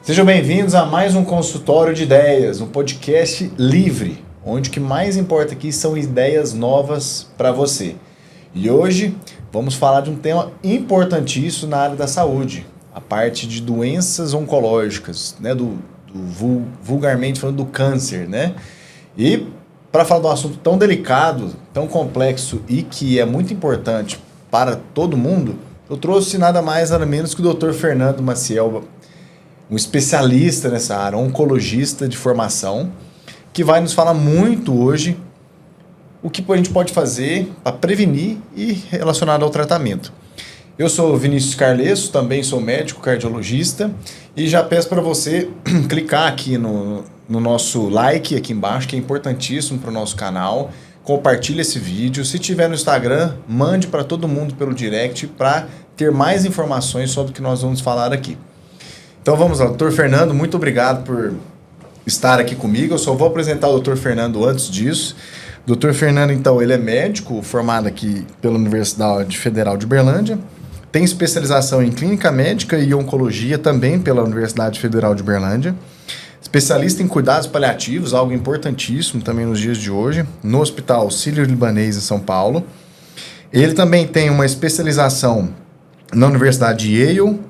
Sejam bem-vindos a mais um consultório de ideias, um podcast livre, onde o que mais importa aqui são ideias novas para você. E hoje vamos falar de um tema importantíssimo na área da saúde, a parte de doenças oncológicas, né, vulgarmente falando do câncer, né? E para falar de um assunto tão delicado, tão complexo e que é muito importante para todo mundo, eu trouxe nada mais nada menos que o Dr. Fernando Maciel, um especialista nessa área, um oncologista de formação, que vai nos falar muito hoje o que a gente pode fazer para prevenir e relacionado ao tratamento. Eu sou Vinícius Carlesso, também sou médico cardiologista e já peço para você clicar aqui no nosso like aqui embaixo, que é importantíssimo para o nosso canal. Compartilhe esse vídeo. Se tiver no Instagram, mande para todo mundo pelo direct para ter mais informações sobre o que nós vamos falar aqui. Então vamos lá, Dr. Fernando, muito obrigado por estar aqui comigo. Eu só vou apresentar o Dr. Fernando antes disso. Dr. Fernando, então, ele é médico formado aqui pela Universidade Federal de Uberlândia, tem especialização em clínica médica e oncologia também pela Universidade Federal de Uberlândia, especialista em cuidados paliativos, algo importantíssimo também nos dias de hoje, no Hospital Sírio-Libanês em São Paulo. Ele também tem uma especialização na Universidade de Yale,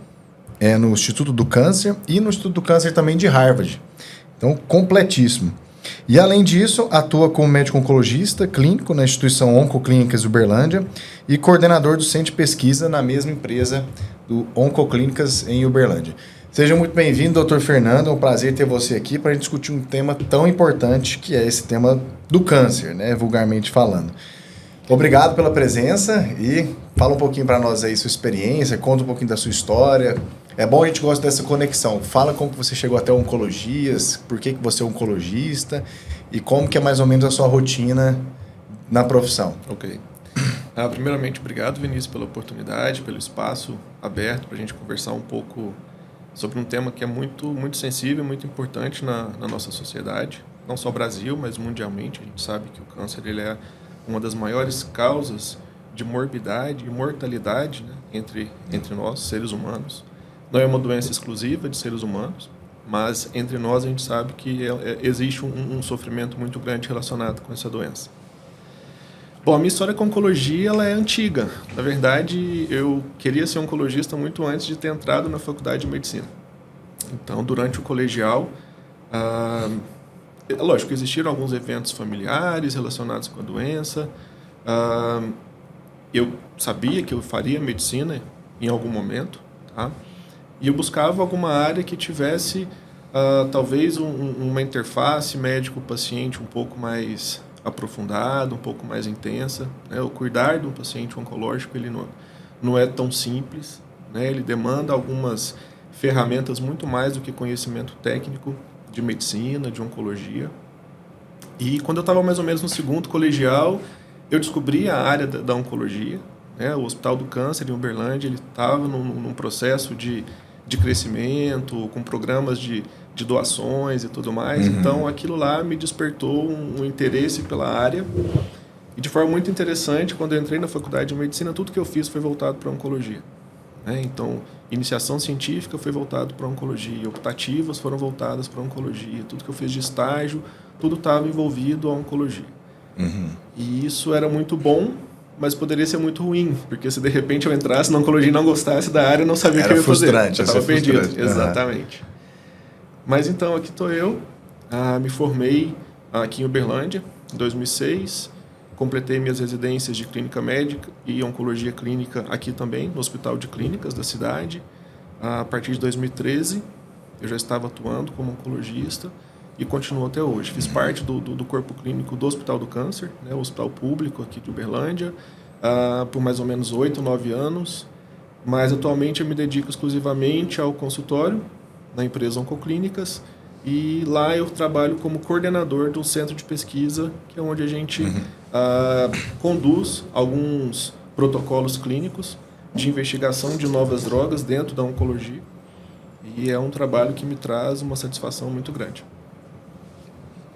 no Instituto do Câncer e no Instituto do Câncer também de Harvard. Então, completíssimo. E, além disso, atua como médico oncologista clínico na instituição Oncoclínicas Uberlândia e coordenador do centro de pesquisa na mesma empresa do Oncoclínicas em Uberlândia. Seja muito bem-vindo, Dr. Fernando. É um prazer ter você aqui para a gente discutir um tema tão importante que é esse tema do câncer, né, vulgarmente falando. Obrigado pela presença e fala um pouquinho para nós aí sua experiência, conta um pouquinho da sua história. É bom, a gente gosta dessa conexão. Fala como que você chegou até oncologias, por que você é oncologista e como que é mais ou menos a sua rotina na profissão. Ok. Primeiramente, obrigado, Vinícius, pela oportunidade, pelo espaço aberto para a gente conversar um pouco sobre um tema que é muito, muito sensível, muito importante na nossa sociedade. Não só Brasil, mas mundialmente. A gente sabe que o câncer ele é uma das maiores causas de morbidade e mortalidade, né, entre nós, seres humanos. Não é uma doença exclusiva de seres humanos, mas entre nós a gente sabe que existe um sofrimento muito grande relacionado com essa doença. Bom, a minha história com oncologia ela é antiga. Na verdade, eu queria ser oncologista muito antes de ter entrado na faculdade de medicina. Então, durante o colegial, lógico, existiram alguns eventos familiares relacionados com a doença. Eu sabia que eu faria medicina em algum momento, tá? E eu buscava alguma área que tivesse, talvez, uma interface médico-paciente um pouco mais aprofundada, um pouco mais intensa, né? O cuidar de um paciente oncológico ele não é tão simples, né? Ele demanda algumas ferramentas muito mais do que conhecimento técnico de medicina, de oncologia. E quando eu estava mais ou menos no segundo colegial, eu descobri a área da oncologia, né? O Hospital do Câncer em Uberlândia ele estava num processo de crescimento, com programas de doações e tudo mais. Uhum. Então, aquilo lá me despertou um interesse pela área. E de forma muito interessante, quando eu entrei na faculdade de medicina, tudo que eu fiz foi voltado para a oncologia. Né? Então, iniciação científica foi voltado para a oncologia, optativas foram voltadas para a oncologia, tudo que eu fiz de estágio, tudo estava envolvido a oncologia. Uhum. E isso era muito bom, mas poderia ser muito ruim, porque se de repente eu entrasse na oncologia e não gostasse da área, eu não sabia o que eu ia fazer. Eu estava perdido. Exatamente. Uhum. Mas então, aqui estou eu, me formei aqui em Uberlândia, em 2006, completei minhas residências de clínica médica e oncologia clínica aqui também, no Hospital de Clínicas da cidade. A partir de 2013, eu já estava atuando como oncologista e continuo até hoje. Fiz parte do corpo clínico do Hospital do Câncer, né, o hospital público aqui de Uberlândia, por mais ou menos 8, 9 anos, mas atualmente eu me dedico exclusivamente ao consultório, na empresa Oncoclínicas, e lá eu trabalho como coordenador de um centro de pesquisa, que é onde a gente conduz alguns protocolos clínicos de investigação de novas drogas dentro da oncologia, e é um trabalho que me traz uma satisfação muito grande.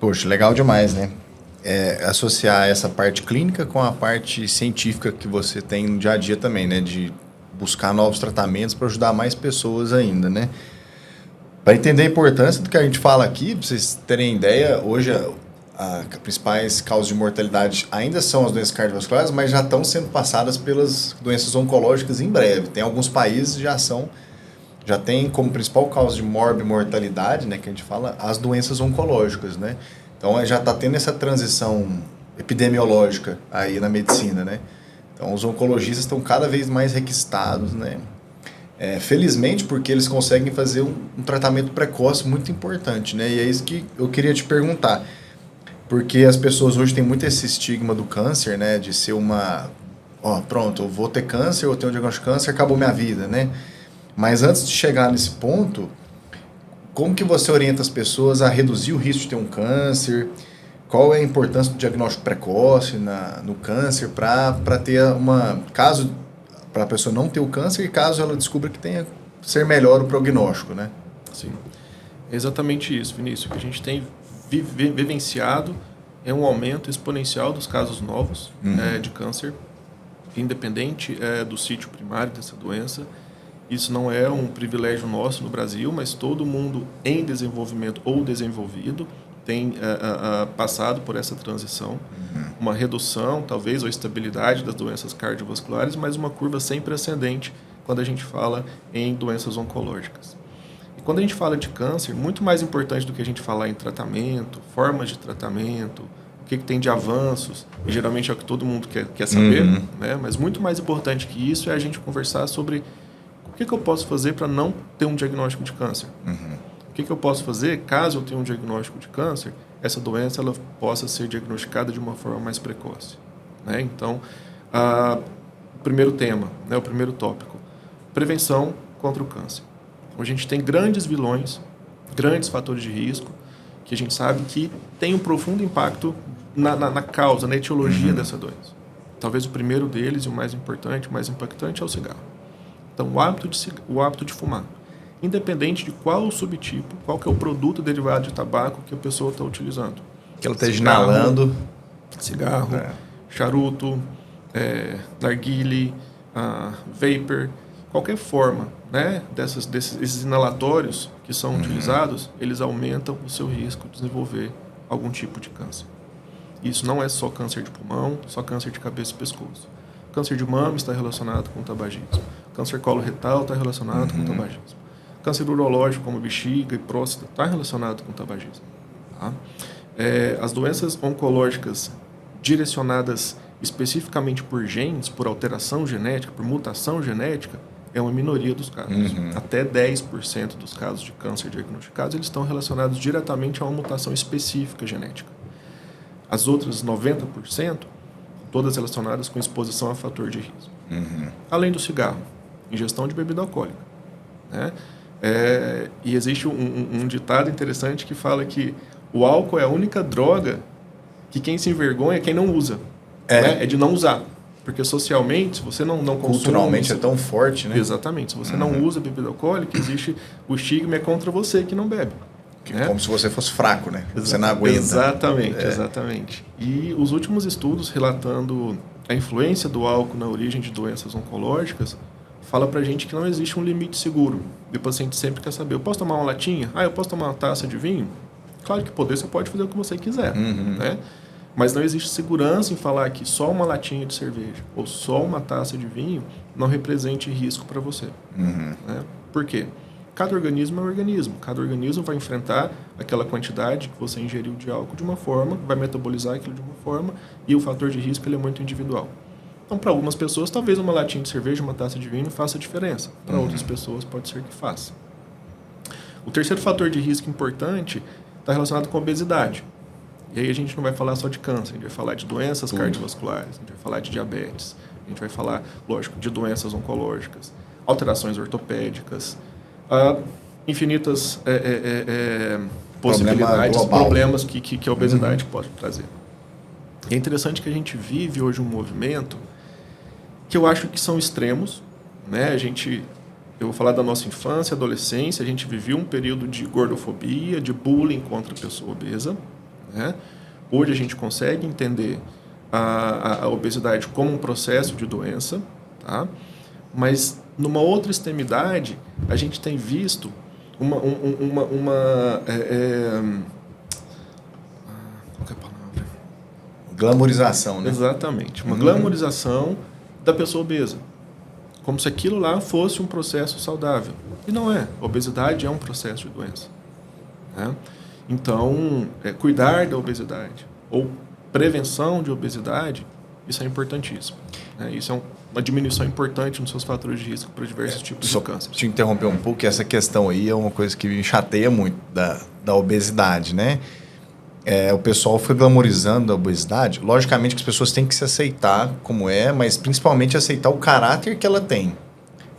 Poxa, legal demais, né? Associar essa parte clínica com a parte científica que você tem no dia a dia também, né? De buscar novos tratamentos para ajudar mais pessoas ainda, né? Para entender a importância do que a gente fala aqui, para vocês terem ideia, hoje as principais causas de mortalidade ainda são as doenças cardiovasculares, mas já estão sendo passadas pelas doenças oncológicas em breve. Tem alguns países que já tem como principal causa de mortalidade, né, que a gente fala, as doenças oncológicas, né? Então já está tendo essa transição epidemiológica aí na medicina, né? Então os oncologistas estão cada vez mais requistados, né? Felizmente, porque eles conseguem fazer um tratamento precoce muito importante, né? E é isso que eu queria te perguntar. Porque as pessoas hoje têm muito esse estigma do câncer, né? De ser pronto, eu vou ter câncer, eu tenho um diagnóstico de câncer, acabou minha vida, né? Mas antes de chegar nesse ponto, como que você orienta as pessoas a reduzir o risco de ter um câncer? Qual é a importância do diagnóstico precoce no câncer para ter para a pessoa não ter o câncer e caso ela descubra que tenha ser melhor o prognóstico, né? Sim, é exatamente isso, Vinícius. O que a gente tem vivenciado é um aumento exponencial dos casos novos de câncer, independente do sítio primário dessa doença. Isso não é um privilégio nosso no Brasil, mas todo mundo em desenvolvimento ou desenvolvido tem passado por essa transição. Uma redução, talvez, ou estabilidade das doenças cardiovasculares, mas uma curva sempre ascendente quando a gente fala em doenças oncológicas. E quando a gente fala de câncer, muito mais importante do que a gente falar em tratamento, formas de tratamento, o que tem de avanços, e geralmente é o que todo mundo quer saber, né? Mas muito mais importante que isso é a gente conversar sobre o que eu posso fazer para não ter um diagnóstico de câncer. O que eu posso fazer caso eu tenha um diagnóstico de câncer, essa doença ela possa ser diagnosticada de uma forma mais precoce, né? Então, o primeiro tema, né, o primeiro tópico, prevenção contra o câncer. A gente tem grandes vilões, grandes fatores de risco, que a gente sabe que tem um profundo impacto na causa, na etiologia dessa doença. Talvez o primeiro deles e o mais importante, o mais impactante é o cigarro. Então, o hábito de fumar. Independente de qual o subtipo, qual que é o produto derivado de tabaco que a pessoa está utilizando. Que ela esteja inalando. Cigarro, charuto, narguile, vapor, qualquer forma, né, desses inalatórios que são utilizados, eles aumentam o seu risco de desenvolver algum tipo de câncer. Isso não é só câncer de pulmão, só câncer de cabeça e pescoço. Câncer de mama está relacionado com o tabagismo. Câncer coloretal está relacionado com o tabagismo. Câncer urológico, como bexiga e próstata, está relacionado com o tabagismo. Tá? As doenças oncológicas direcionadas especificamente por genes, por alteração genética, por mutação genética, é uma minoria dos casos. Até 10% dos casos de câncer diagnosticados eles estão relacionados diretamente a uma mutação específica genética. As outras 90%, todas relacionadas com exposição a fator de risco. Além do cigarro, ingestão de bebida alcoólica, né? E existe um ditado interessante que fala que o álcool é a única droga que quem se envergonha é quem não usa. Né? É de não usar. Porque socialmente, se você não consome... Culturalmente é tão forte, né? Exatamente. Se você não usa bebida alcoólica, existe o estigma é contra você que não bebe. Né? Como se você fosse fraco, né? Você não aguenta. Exatamente. E os últimos estudos relatando a influência do álcool na origem de doenças oncológicas fala pra gente que não existe um limite seguro. E o paciente sempre quer saber, eu posso tomar uma latinha? Eu posso tomar uma taça de vinho? Claro que você pode fazer o que você quiser, né? Mas não existe segurança em falar que só uma latinha de cerveja ou só uma taça de vinho não represente risco para você. Né? Por quê? Cada organismo é um organismo. Cada organismo vai enfrentar aquela quantidade que você ingeriu de álcool de uma forma, vai metabolizar aquilo de uma forma e o fator de risco ele é muito individual. Então, para algumas pessoas, talvez uma latinha de cerveja, uma taça de vinho faça diferença. Para outras pessoas, pode ser que faça. O terceiro fator de risco importante está relacionado com a obesidade. E aí a gente não vai falar só de câncer, a gente vai falar de doenças cardiovasculares, a gente vai falar de diabetes, a gente vai falar, lógico, de doenças oncológicas, alterações ortopédicas, infinitas possibilidades, problemas que a obesidade pode trazer. E é interessante que a gente vive hoje um movimento que eu acho que são extremos, né? Eu vou falar da nossa infância, adolescência, a gente viveu um período de gordofobia, de bullying contra a pessoa obesa, né? Hoje a gente consegue entender a obesidade como um processo de doença, tá? Mas numa outra extremidade, a gente tem visto qual que é a palavra? Glamorização, né? Exatamente. Uma glamorização da pessoa obesa. Como se aquilo lá fosse um processo saudável. E não é. A obesidade é um processo de doença. Né? Então, cuidar da obesidade ou prevenção de obesidade, isso é importantíssimo. Né? Isso é uma diminuição importante nos seus fatores de risco para diversos tipos de câncer. Te interromper um pouco, que essa questão aí é uma coisa que me chateia muito da obesidade, né? O pessoal fica glamorizando a obesidade. Logicamente que as pessoas têm que se aceitar como é, mas principalmente aceitar o caráter que ela tem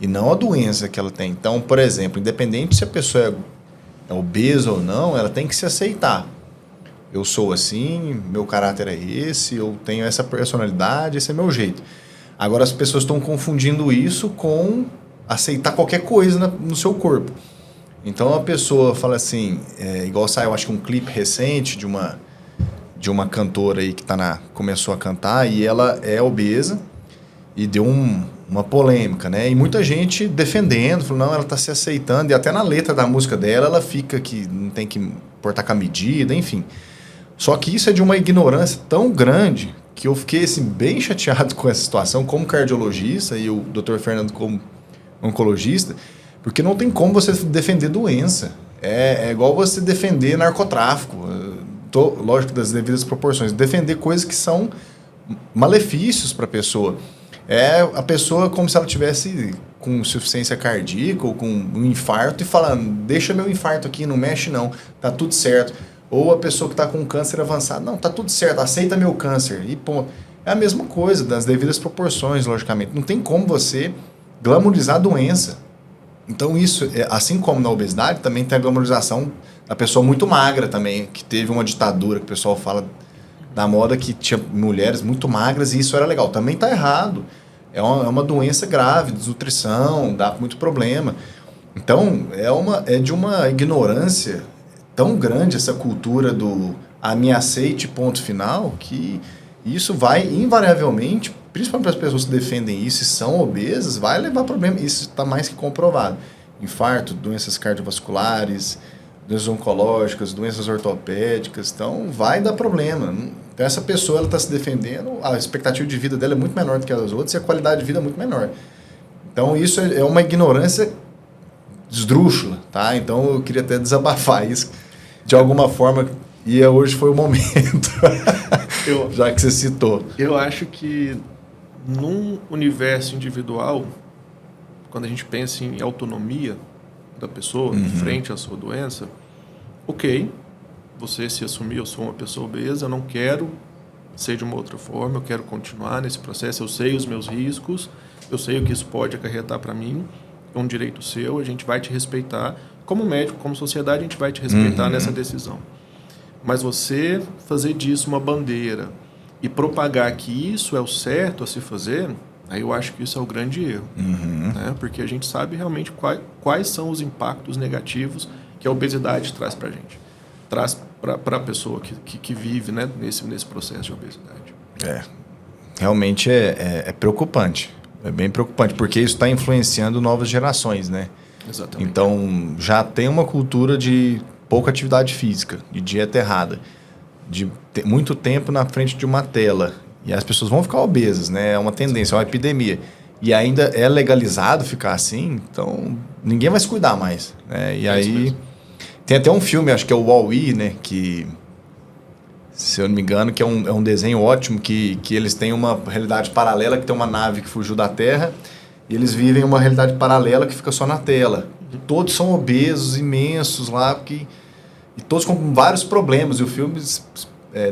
e não a doença que ela tem. Então, por exemplo, independente se a pessoa é obesa ou não, ela tem que se aceitar. Eu sou assim, meu caráter é esse, eu tenho essa personalidade, esse é meu jeito. Agora as pessoas estão confundindo isso com aceitar qualquer coisa no seu corpo. Então a pessoa fala assim, igual saiu, acho que um clipe recente de uma cantora aí que começou a cantar e ela é obesa e deu uma polêmica, né? E muita gente defendendo, falou, não, ela está se aceitando, e até na letra da música dela ela fica que não tem que portar com a medida, enfim. Só que isso é de uma ignorância tão grande que eu fiquei assim, bem chateado com essa situação como cardiologista e o Dr. Fernando como oncologista, porque não tem como você defender doença. É igual você defender narcotráfico, lógico, das devidas proporções. Defender coisas que são malefícios para a pessoa. A pessoa como se ela tivesse com insuficiência cardíaca ou com um infarto e falando, deixa meu infarto aqui, não mexe não, tá tudo certo. Ou a pessoa que está com câncer avançado, não, tá tudo certo, aceita meu câncer. E pô, é a mesma coisa, das devidas proporções, logicamente. Não tem como você glamorizar a doença. Então isso, assim como na obesidade, também tem a glamorização da pessoa muito magra também, que teve uma ditadura, que o pessoal fala na moda, que tinha mulheres muito magras e isso era legal. Também está errado. É uma doença grave, desnutrição, dá muito problema. Então, é de uma ignorância tão grande essa cultura do me aceite, ponto final, que isso vai invariavelmente, principalmente para as pessoas que defendem isso e são obesas, vai levar problema. Isso está mais que comprovado. Infarto, doenças cardiovasculares, doenças oncológicas, doenças ortopédicas, então vai dar problema. Então essa pessoa ela está se defendendo, a expectativa de vida dela é muito menor do que as outras e a qualidade de vida é muito menor. Então isso é uma ignorância esdrúxula, tá? Então eu queria até desabafar isso de alguma forma e hoje foi o momento, já que você citou. Eu acho que num universo individual, quando a gente pensa em autonomia da pessoa frente à sua doença, ok, você se assumir, eu sou uma pessoa obesa, eu não quero ser de uma outra forma, eu quero continuar nesse processo, eu sei os meus riscos, eu sei o que isso pode acarretar para mim, é um direito seu, a gente vai te respeitar, como médico, como sociedade, a gente vai te respeitar nessa decisão. Mas você fazer disso uma bandeira e propagar que isso é o certo a se fazer, aí eu acho que isso é o grande erro. Né? Porque a gente sabe realmente quais são os impactos negativos que a obesidade traz para a gente. Traz para a pessoa que vive, né, nesse processo de obesidade. Realmente é preocupante. É bem preocupante, porque isso está influenciando novas gerações, né? Exatamente. Então, já tem uma cultura de pouca atividade física, de dieta errada, de ter muito tempo na frente de uma tela. E as pessoas vão ficar obesas, né? É uma tendência, é uma epidemia. E ainda é legalizado ficar assim, então ninguém vai se cuidar mais. Né? E aí, tem até um filme, acho que é o Wall-E, né? Que, se eu não me engano, que é um desenho ótimo, que eles têm uma realidade paralela, que tem uma nave que fugiu da Terra, e eles vivem uma realidade paralela que fica só na tela. E todos são obesos, imensos lá, e todos com vários problemas. E o filme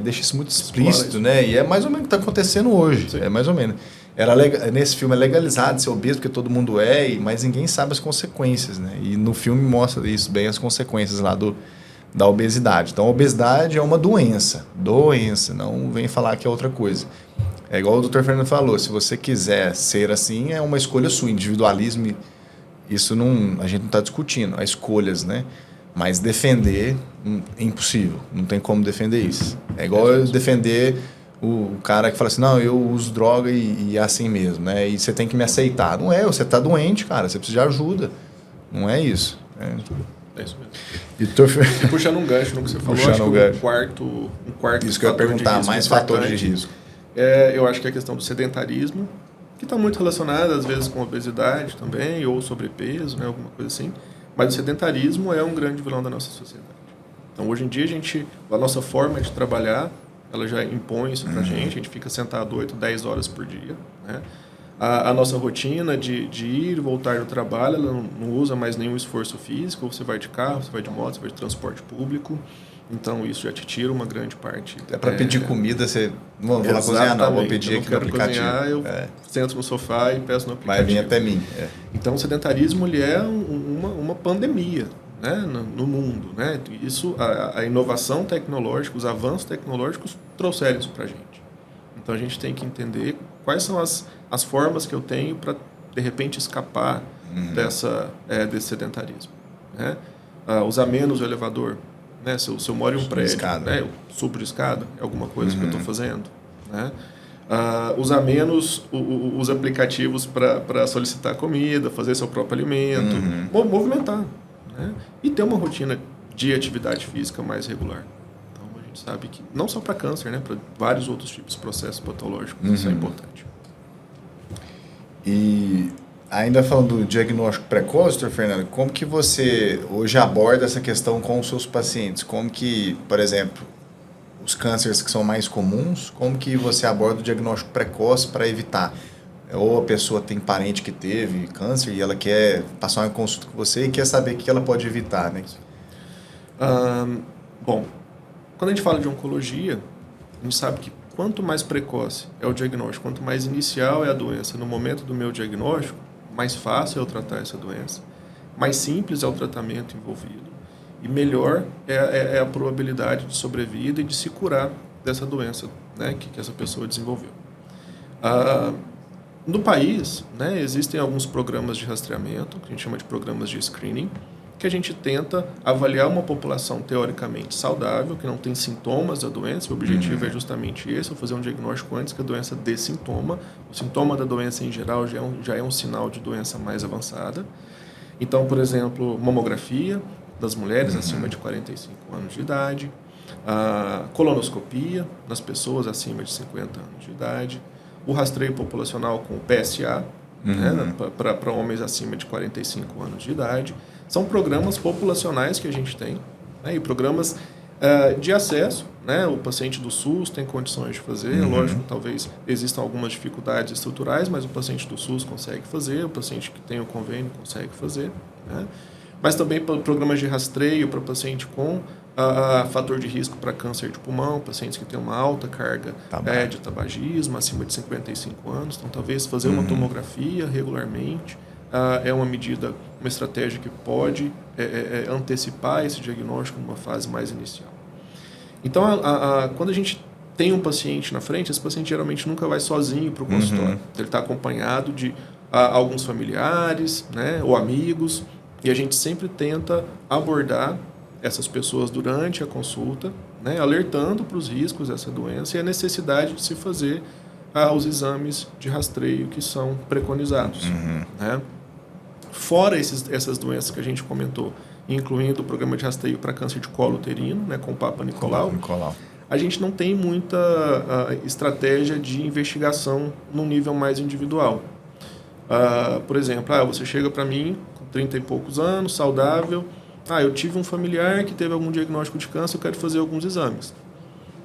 deixa isso muito explícito, né? E é mais ou menos o que está acontecendo hoje. Sim. É mais ou menos. Nesse filme é legalizado ser obeso, porque todo mundo mas ninguém sabe as consequências, né? E no filme mostra isso bem, as consequências lá da obesidade. Então, a obesidade é uma doença, não vem falar que é outra coisa. É igual o Dr. Fernando falou, se você quiser ser assim, é uma escolha sua, individualismo, isso a gente não está discutindo, há escolhas, né? Mas defender é impossível, não tem como defender isso. É igual eu defender o cara que fala assim, não, eu uso droga e é assim mesmo, né? E você tem que me aceitar. Não é, você está doente, cara, você precisa de ajuda. Não é isso. É isso mesmo. E puxando um gancho no que você falou, puxando acho um que gancho. um quarto Isso que eu ia perguntar, mais fatores de risco. Eu acho que é a questão do sedentarismo, que está muito relacionada às vezes com obesidade também, ou sobrepeso, né, alguma coisa assim. Mas o sedentarismo é um grande vilão da nossa sociedade. Então, hoje em dia, a nossa forma de trabalhar, ela já impõe isso para a gente fica sentado 8, 10 horas por dia, né? A nossa rotina de ir e voltar do trabalho, ela não usa mais nenhum esforço físico, ou você vai de carro, você vai de moto, você vai de transporte público, então isso já te tira uma grande parte. É para pedir comida, você não vou lá cozinhar não, vou pedir aqui no aplicativo. Cozinhar, eu sento no sofá e peço no aplicativo. Vai vir até mim. Então o sedentarismo ele é uma pandemia, né, no mundo, né? Isso, a inovação tecnológica, os avanços tecnológicos trouxeram isso para a gente. Então a gente tem que entender quais são as formas que eu tenho para, de repente, escapar desse sedentarismo. Né? Usar menos o elevador. Né? Se eu moro em um prédio, né? Eu subo de escada, é alguma coisa que eu estou fazendo. Né? Usar menos os aplicativos para solicitar comida, fazer seu próprio alimento, movimentar. Né? E ter uma rotina de atividade física mais regular. Sabe que não só para câncer, né, para vários outros tipos de processos patológicos, isso é importante. E ainda falando do diagnóstico precoce, Dr. Fernando, como que você hoje aborda essa questão com os seus pacientes? Como que, por exemplo, os cânceres que são mais comuns, como que você aborda o diagnóstico precoce para evitar? Ou a pessoa tem parente que teve câncer e ela quer passar uma consulta com você e quer saber o que ela pode evitar, né? Bom, quando a gente fala de oncologia, a gente sabe que quanto mais precoce é o diagnóstico, quanto mais inicial é a doença no momento do meu diagnóstico, mais fácil é eu tratar essa doença, mais simples é o tratamento envolvido e melhor é a probabilidade de sobrevida e de se curar dessa doença, né, que essa pessoa desenvolveu. No país, né, existem alguns programas de rastreamento, que a gente chama de programas de screening, que a gente tenta avaliar uma população teoricamente saudável, que não tem sintomas da doença. O objetivo é justamente esse, fazer um diagnóstico antes que a doença dê sintoma. O sintoma da doença, em geral, já é um sinal de doença mais avançada. Então, por exemplo, mamografia das mulheres acima de 45 anos de idade, a colonoscopia nas pessoas acima de 50 anos de idade, o rastreio populacional com o PSA, né, para homens acima de 45 anos de idade. São programas populacionais que a gente tem, né, e programas de acesso, né? O paciente do SUS tem condições de fazer, lógico, talvez existam algumas dificuldades estruturais, mas o paciente do SUS consegue fazer, o paciente que tem o convênio consegue fazer, né? Mas também programas de rastreio para paciente com fator de risco para câncer de pulmão, pacientes que têm uma alta carga de tabagismo, acima de 55 anos, então talvez fazer uma tomografia regularmente é uma medida, uma estratégia que pode antecipar esse diagnóstico numa fase mais inicial. Então, quando a gente tem um paciente na frente, esse paciente geralmente nunca vai sozinho para o consultório. Ele está acompanhado de alguns familiares, né, ou amigos, e a gente sempre tenta abordar essas pessoas durante a consulta, né, alertando para os riscos dessa doença e a necessidade de se fazer os exames de rastreio que são preconizados. Né? Fora essas doenças que a gente comentou, incluindo o programa de rastreio para câncer de colo uterino, né, com o Papa Nicolau, a gente não tem muita estratégia de investigação no nível mais individual. Por exemplo, você chega para mim com 30 e poucos anos, saudável, eu tive um familiar que teve algum diagnóstico de câncer, eu quero fazer alguns exames.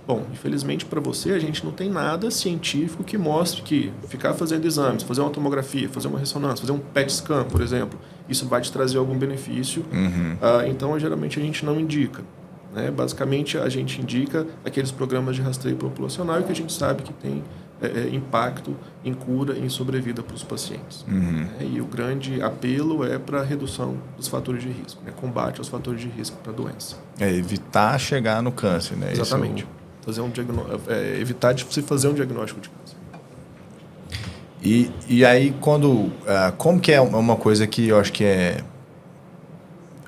Bom, infelizmente para você, a gente não tem nada científico que mostre que ficar fazendo exames, fazer uma tomografia, fazer uma ressonância, fazer um PET scan, por exemplo, isso vai te trazer algum benefício. Então, geralmente, a gente não indica. Né? Basicamente, a gente indica aqueles programas de rastreio populacional que a gente sabe que tem impacto em cura e em sobrevida para os pacientes. E o grande apelo é para a redução dos fatores de risco, né? Combate aos fatores de risco para a doença. Evitar chegar no câncer, né? Exatamente. Evitar de se fazer um diagnóstico de câncer. E aí, como que é uma coisa que eu acho que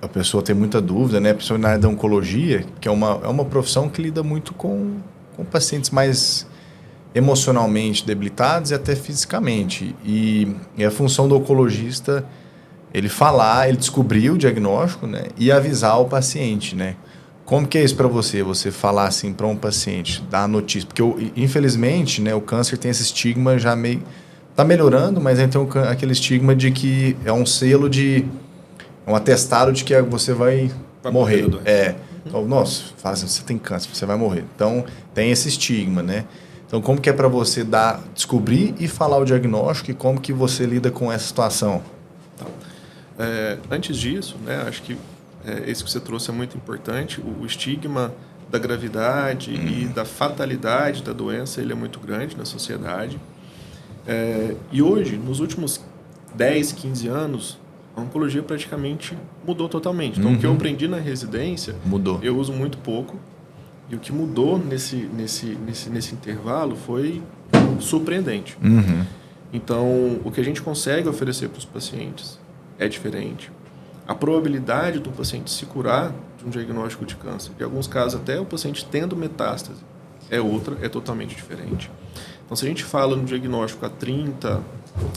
a pessoa tem muita dúvida, né? A pessoa na área da oncologia, que é uma profissão que lida muito com pacientes mais emocionalmente debilitados e até fisicamente. E a função do oncologista ele falar, ele descobrir o diagnóstico, né? E avisar o paciente, né? Como que é isso para você? Você falar assim para um paciente, dar a notícia? Porque, infelizmente, né, o câncer tem esse estigma já meio... Tá melhorando, mas ainda tem aquele estigma de que é um selo de... um atestado de que você vai morrer. Então, nossa, fala assim, você tem câncer, você vai morrer. Então, tem esse estigma, né? Então, como que é para você descobrir e falar o diagnóstico e como que você lida com essa situação? Tá. Antes disso, né, acho que esse que você trouxe é muito importante. O estigma da gravidade e da fatalidade da doença, ele é muito grande na sociedade. E hoje, nos últimos 10, 15 anos, a oncologia praticamente mudou totalmente. Então, o que eu aprendi na residência, eu uso muito pouco. E o que mudou nesse intervalo foi surpreendente. Então, o que a gente consegue oferecer para os pacientes é diferente. A probabilidade do paciente se curar de um diagnóstico de câncer, em alguns casos até o paciente tendo metástase, é totalmente diferente. Então, se a gente fala no diagnóstico há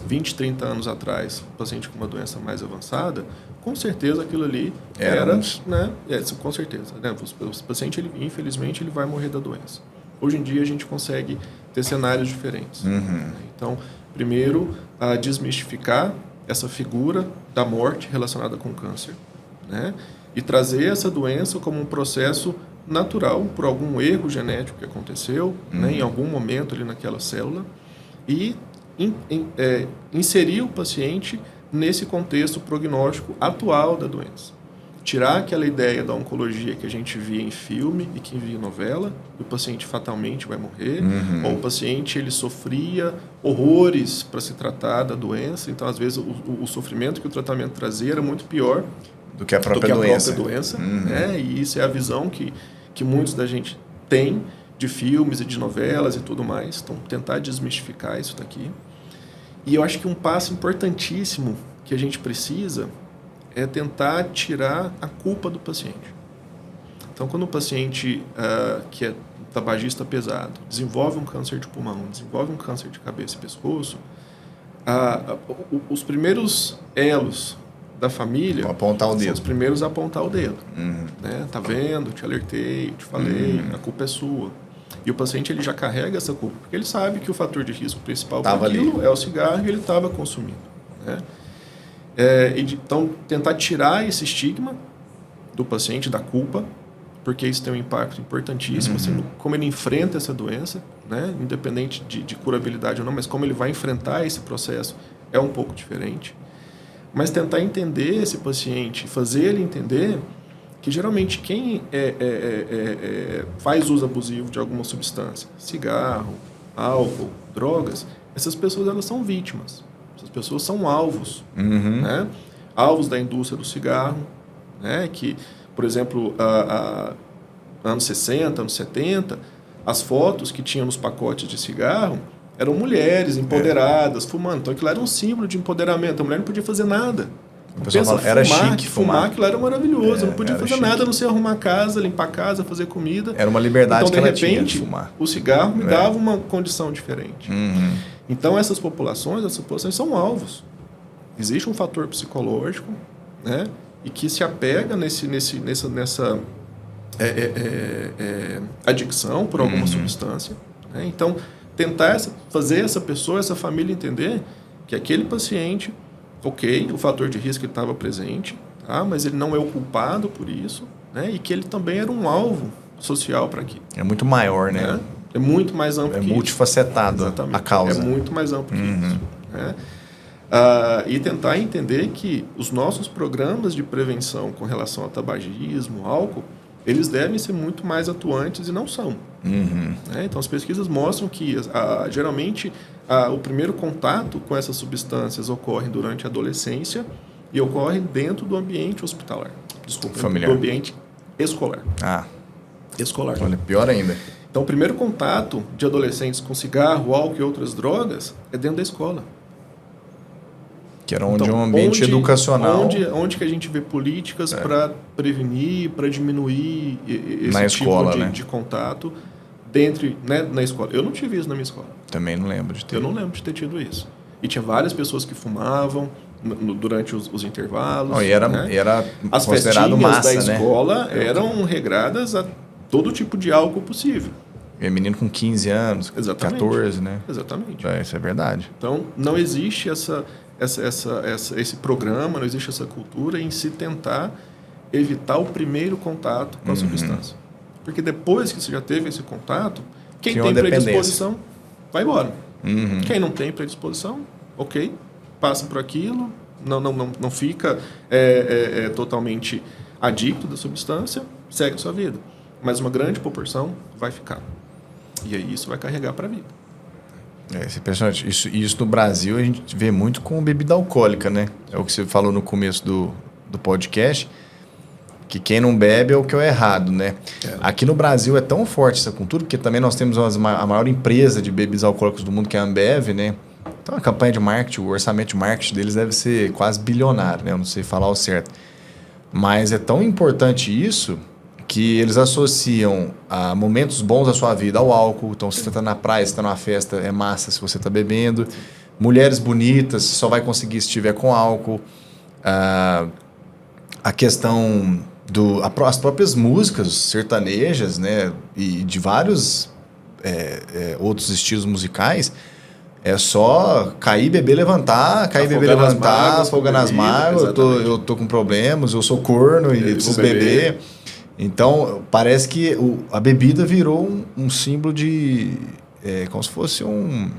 20, 30 anos atrás, um paciente com uma doença mais avançada, com certeza aquilo ali era né? Com certeza. Né? O paciente, infelizmente, ele vai morrer da doença. Hoje em dia, a gente consegue ter cenários diferentes. Então, primeiro, desmistificar essa figura da morte relacionada com o câncer, né? E trazer essa doença como um processo natural por algum erro genético que aconteceu, né, em algum momento ali naquela célula, e inserir o paciente nesse contexto prognóstico atual da doença. Tirar aquela ideia da oncologia que a gente via em filme e que via em novela, que o paciente fatalmente vai morrer, ou o paciente ele sofria horrores para se tratar da doença, então às vezes o sofrimento que o tratamento trazia era muito pior do que a própria doença. Né? E isso é a visão que muitos da gente tem de filmes e de novelas e tudo mais. Então, tentar desmistificar isso daqui. E eu acho que um passo importantíssimo que a gente precisa é tentar tirar a culpa do paciente. Então, quando o paciente que é tabagista pesado desenvolve um câncer de pulmão, desenvolve um câncer de cabeça e pescoço, os primeiros elos da família apontar o dedo. São os primeiros a apontar o dedo. Né? Tá vendo? Te alertei, te falei, a culpa é sua. E o paciente ele já carrega essa culpa, porque ele sabe que o fator de risco principal para aquilo é o cigarro e ele estava consumindo. Né? Então, tentar tirar esse estigma do paciente, da culpa, porque isso tem um impacto importantíssimo, assim, como ele enfrenta essa doença, né? Independente de curabilidade ou não, mas como ele vai enfrentar esse processo é um pouco diferente. Mas tentar entender esse paciente, fazer ele entender que geralmente quem faz uso abusivo de alguma substância, cigarro, álcool, drogas, essas pessoas elas são vítimas. Essas pessoas são alvos, né? Alvos da indústria do cigarro, né? Que, por exemplo, anos 60, anos 70, as fotos que tinham nos pacotes de cigarro eram mulheres empoderadas, fumando. Então, aquilo era um símbolo de empoderamento. A mulher não podia fazer nada. O pessoal fala, era chique fumar. Aquilo era maravilhoso. Não podia fazer nada, a não ser arrumar a casa, limpar a casa, fazer comida. Era uma liberdade então, que ela tinha de repente, fumar. O cigarro me dava uma condição diferente. Então, essas populações são alvos. Existe um fator psicológico, né? E que se apega nessa adicção por alguma substância. Né? Então, tentar fazer essa pessoa, essa família entender que aquele paciente, ok, o fator de risco estava presente, tá? Mas ele não é o culpado por isso, né? E que ele também era um alvo social para aquilo. É muito maior, né? É muito mais amplo que isso. É multifacetado a causa. É muito mais amplo que isso. Né? E tentar entender que os nossos programas de prevenção com relação ao tabagismo, álcool, eles devem ser muito mais atuantes e não são. Né? Então, as pesquisas mostram que, geralmente, o primeiro contato com essas substâncias ocorre durante a adolescência e ocorre dentro do ambiente hospitalar. Desculpa, familiar. Do ambiente escolar. Escolar. Olha, pior ainda. Então, o primeiro contato de adolescentes com cigarro, álcool e outras drogas é dentro da escola. Que era onde um ambiente educacional... Onde que a gente vê políticas para prevenir, para diminuir esse tipo de contato na escola. Eu não tive isso na minha escola. Também não lembro de ter. Eu não lembro de ter tido isso. E tinha várias pessoas que fumavam, durante os intervalos. Não, e era as considerado festinhas massa, da escola né? eram regradas a todo tipo de álcool possível. É menino com 15 anos, Exatamente. 14, né? Exatamente. Isso é verdade. Então, não existe esse programa, não existe essa cultura em se tentar evitar o primeiro contato com a substância. Porque depois que você já teve esse contato, quem tem predisposição vai embora. Quem não tem predisposição, ok, passa por aquilo, não fica totalmente adicto da substância, segue a sua vida. Mas uma grande proporção vai ficar. E aí isso vai carregar para a vida. Esse personagem, isso no Brasil a gente vê muito com bebida alcoólica, né? É o que você falou no começo do podcast, que quem não bebe é o que é errado, né? Aqui no Brasil é tão forte essa cultura, porque também nós temos a maior empresa de bebidas alcoólicas do mundo, que é a Ambev, né? Então a campanha de marketing, o orçamento de marketing deles deve ser quase bilionário, né? Eu não sei falar o certo. Mas é tão importante isso que eles associam a momentos bons da sua vida ao álcool. Então, se você está na praia, se está numa festa, é massa se você está bebendo. Mulheres bonitas, só vai conseguir se estiver com álcool. A questão as próprias músicas sertanejas, né? E de vários outros estilos musicais, é só cair, beber, levantar, afogar nas mágoas, eu tô com problemas, eu sou corno e preciso beber. Então, parece que a bebida virou um símbolo de... como se fosse um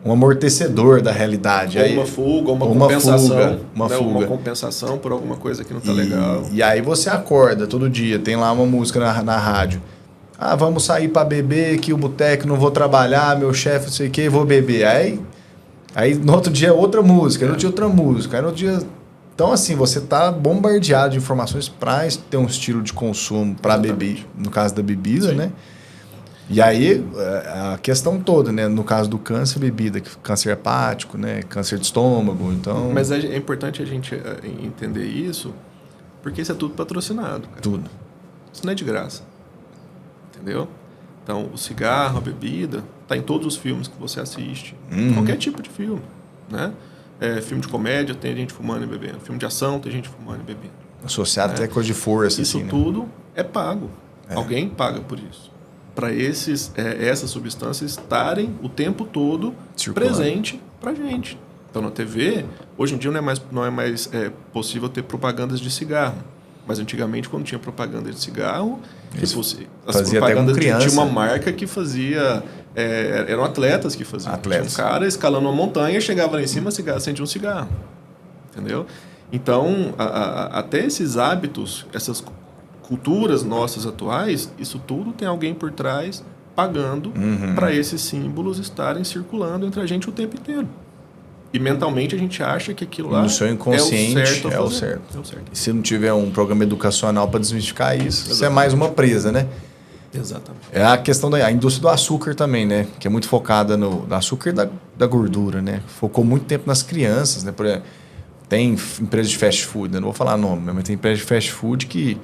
amortecedor da realidade. Ou uma fuga, uma compensação. Uma compensação por alguma coisa que não está legal. E aí você acorda todo dia, tem lá uma música na rádio. Vamos sair para beber, que o boteco, não vou trabalhar, meu chefe, não sei o que, vou beber. Aí no outro dia outra música, aí no outro dia outra música, aí no outro dia... Então, assim, você está bombardeado de informações para ter um estilo de consumo para beber, no caso da bebida, né? E aí, a questão toda, né? No caso do câncer, bebida, câncer hepático, né? Câncer de estômago, então... Mas é importante a gente entender isso, porque isso é tudo patrocinado, cara. Tudo. Isso não é de graça. Entendeu? Então, o cigarro, a bebida, tá em todos os filmes que você assiste. Qualquer tipo de filme, né? Filme de comédia, tem gente fumando e bebendo. Filme de ação, tem gente fumando e bebendo. Associado até coisa de força, isso assim, tudo né? é pago. Alguém paga por isso. Para essas substâncias estarem o tempo todo presente para gente. Então, na TV, hoje em dia não é mais possível ter propagandas de cigarro. Mas antigamente, quando tinha propaganda de cigarro, as propagandas tinha uma marca que fazia... eram atletas que faziam. Tinha um cara escalando uma montanha, chegava lá em cima, acendia um cigarro. Entendeu? Então, até esses hábitos, essas culturas nossas atuais, isso tudo tem alguém por trás pagando para esses símbolos estarem circulando entre a gente o tempo inteiro. E mentalmente a gente acha que aquilo lá no seu inconsciente é o certo. E se não tiver um programa educacional para desmistificar isso, isso é mais uma presa, né? Exatamente. É a questão da indústria do açúcar também, né? Que é muito focada no açúcar e da gordura, né? Focou muito tempo nas crianças, né? Por exemplo, tem empresas de fast food, né? Não vou falar nome, mas tem empresas de fast food que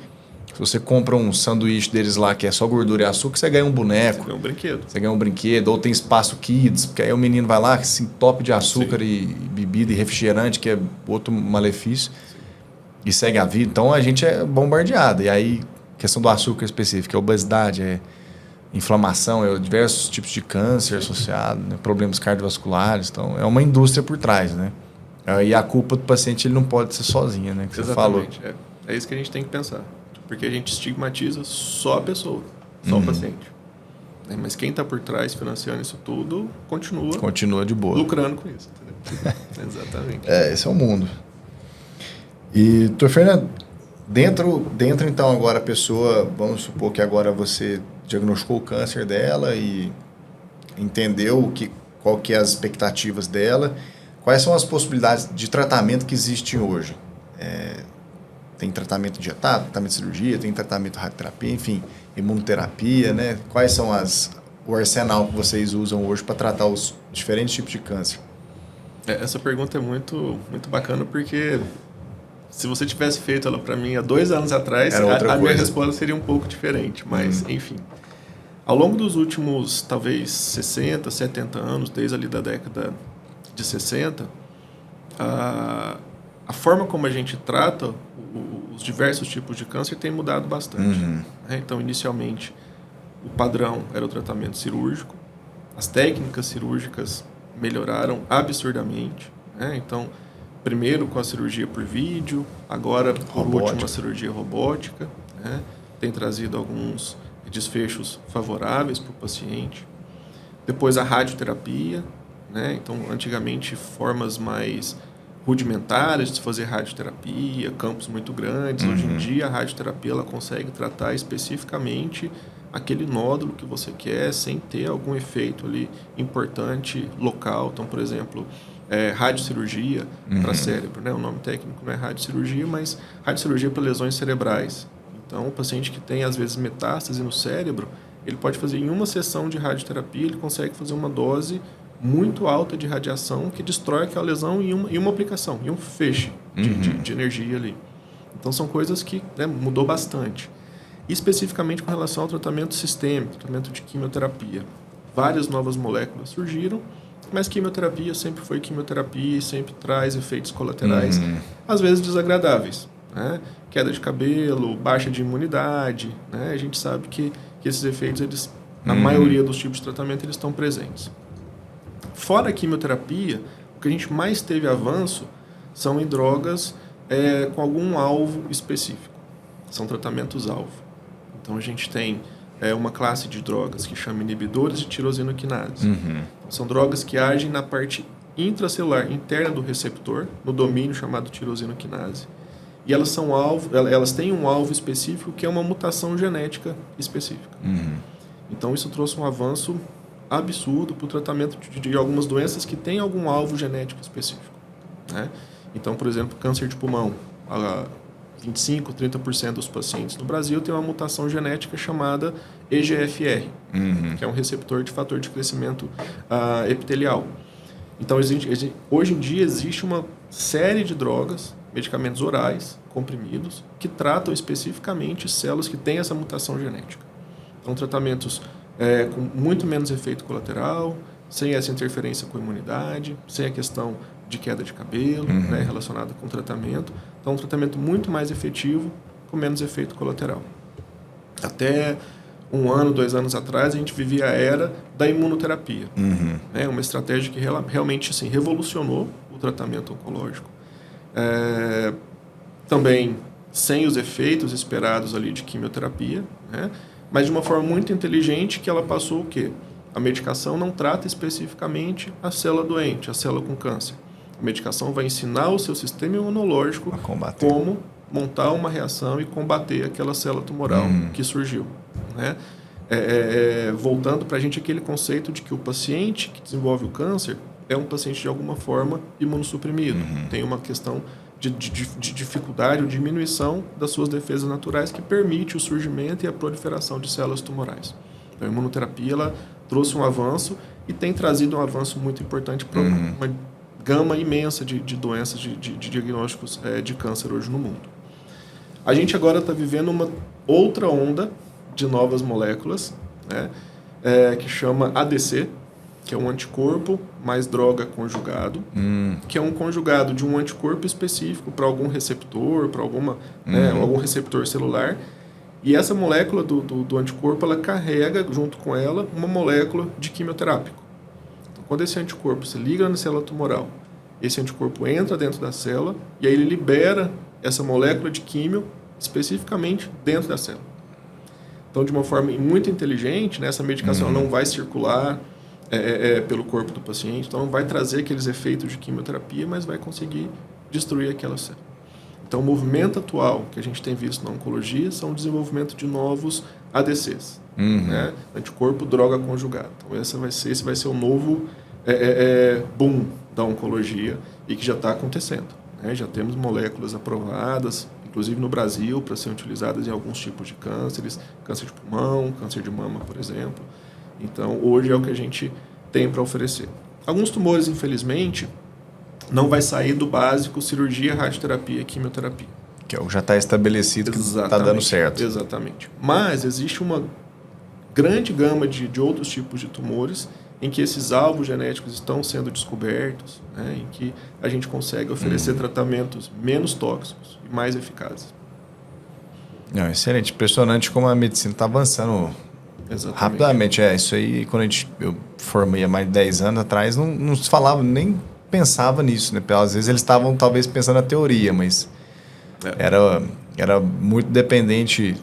se você compra um sanduíche deles lá que é só gordura e açúcar, você ganha um boneco. Você ganha um brinquedo. Você ganha um brinquedo. Ou tem espaço kids, porque aí o menino vai lá, se entope de açúcar e bebida e refrigerante, que é outro malefício, e segue a vida. Então a gente é bombardeado. E aí, questão do açúcar específico, é obesidade, inflamação, diversos tipos de câncer associado, né? Problemas cardiovasculares. Então é uma indústria por trás, né? E a culpa do paciente ele não pode ser sozinha, né? Que Exatamente. Você falou. É isso que a gente tem que pensar. Porque a gente estigmatiza só a pessoa, só o paciente. Mas quem está por trás financiando isso tudo continua de boa, lucrando com isso. Entendeu? Exatamente. Esse é o mundo. E, doutor Fernando, dentro então agora a pessoa, vamos supor que agora você diagnosticou o câncer dela e entendeu qual que é as expectativas dela, quais são as possibilidades de tratamento que existem hoje? Tem tratamento dietado, tratamento de cirurgia, tem tratamento de radioterapia, enfim, imunoterapia, né? Quais são o arsenal que vocês usam hoje para tratar os diferentes tipos de câncer? Essa pergunta é muito, muito bacana porque se você tivesse feito ela para mim há 2 anos atrás, a minha resposta seria um pouco diferente, mas enfim. Ao longo dos últimos, talvez, 60, 70 anos, desde ali da década de 60, a forma como a gente trata os diversos tipos de câncer tem mudado bastante. Então, inicialmente, o padrão era o tratamento cirúrgico. As técnicas cirúrgicas melhoraram absurdamente. Então, primeiro com a cirurgia por vídeo, agora, por último, a cirurgia robótica. Tem trazido alguns desfechos favoráveis para o paciente. Depois, a radioterapia. Então, antigamente, formas mais rudimentares de se fazer radioterapia, campos muito grandes. Hoje em dia, a radioterapia ela consegue tratar especificamente aquele nódulo que você quer, sem ter algum efeito ali importante local. Então, por exemplo, radiocirurgia para cérebro. O nome técnico não é radiocirurgia, mas radiocirurgia para lesões cerebrais. Então, o paciente que tem, às vezes, metástase no cérebro, ele pode fazer em uma sessão de radioterapia, ele consegue fazer uma dose muito alta de radiação que destrói aquela lesão em uma aplicação, em um feixe de energia ali. Então, são coisas que mudou bastante. E especificamente com relação ao tratamento sistêmico, tratamento de quimioterapia. Várias novas moléculas surgiram, mas quimioterapia sempre foi quimioterapia e sempre traz efeitos colaterais, às vezes desagradáveis. Queda de cabelo, baixa de imunidade. A gente sabe que esses efeitos, na maioria dos tipos de tratamento, eles estão presentes. Fora a quimioterapia, o que a gente mais teve avanço são em drogas com algum alvo específico. São tratamentos-alvo. Então, a gente tem uma classe de drogas que chama inibidores de tirosina quinase. São drogas que agem na parte intracelular interna do receptor, no domínio chamado tirosina quinase. E elas têm um alvo específico que é uma mutação genética específica. Então, isso trouxe um avanço absurdo para o tratamento de algumas doenças que têm algum alvo genético específico. Então, por exemplo, câncer de pulmão. 25%, 30% dos pacientes no Brasil têm uma mutação genética chamada EGFR, que é um receptor de fator de crescimento epitelial. Então, hoje em dia, existe uma série de drogas, medicamentos orais, comprimidos, que tratam especificamente células que têm essa mutação genética. Então, tratamentos com muito menos efeito colateral, sem essa interferência com a imunidade, sem a questão de queda de cabelo relacionada com o tratamento. Então, um tratamento muito mais efetivo, com menos efeito colateral. Até 1 ano, 2 anos atrás, a gente vivia a era da imunoterapia. Uma estratégia que realmente assim, revolucionou o tratamento oncológico. Também sem os efeitos esperados ali de quimioterapia, mas de uma forma muito inteligente que ela passou o quê? A medicação não trata especificamente a célula doente, a célula com câncer. A medicação vai ensinar o seu sistema imunológico como montar uma reação e combater aquela célula tumoral que surgiu. Voltando para a gente aquele conceito de que o paciente que desenvolve o câncer é um paciente de alguma forma imunossuprimido. Tem uma questão de dificuldade ou diminuição das suas defesas naturais que permite o surgimento e a proliferação de células tumorais. Então, a imunoterapia ela trouxe um avanço e tem trazido um avanço muito importante para uma gama imensa de doenças, de diagnósticos de câncer hoje no mundo. A gente agora está vivendo uma outra onda de novas moléculas, que chama ADC, que é um anticorpo mais droga conjugado, que é um conjugado de um anticorpo específico para algum receptor, para algum receptor celular. E essa molécula do anticorpo, ela carrega junto com ela uma molécula de quimioterápico. Então, quando esse anticorpo se liga na célula tumoral, esse anticorpo entra dentro da célula e aí ele libera essa molécula de químio especificamente dentro da célula. Então, de uma forma muito inteligente, essa medicação não vai circular pelo corpo do paciente, então não vai trazer aqueles efeitos de quimioterapia, mas vai conseguir destruir aquela célula. Então, o movimento atual que a gente tem visto na oncologia são o desenvolvimento de novos ADCs, anticorpo droga conjugada. Então, esse vai ser o novo boom da oncologia e que já está acontecendo. Já temos moléculas aprovadas, inclusive no Brasil, para serem utilizadas em alguns tipos de cânceres, câncer de pulmão, câncer de mama, por exemplo. Então, hoje é o que a gente tem para oferecer. Alguns tumores, infelizmente, não vai sair do básico cirurgia, radioterapia e quimioterapia. Que é o que já está estabelecido que está dando certo. Exatamente. Mas existe uma grande gama de outros tipos de tumores em que esses alvos genéticos estão sendo descobertos, né, em que a gente consegue oferecer tratamentos menos tóxicos e mais eficazes. Não, excelente. Impressionante como a medicina está avançando rapidamente. Isso aí, quando eu formei há mais de 10 anos atrás, não se falava, nem pensava nisso, né? Às vezes eles estavam talvez pensando na teoria, mas era muito dependente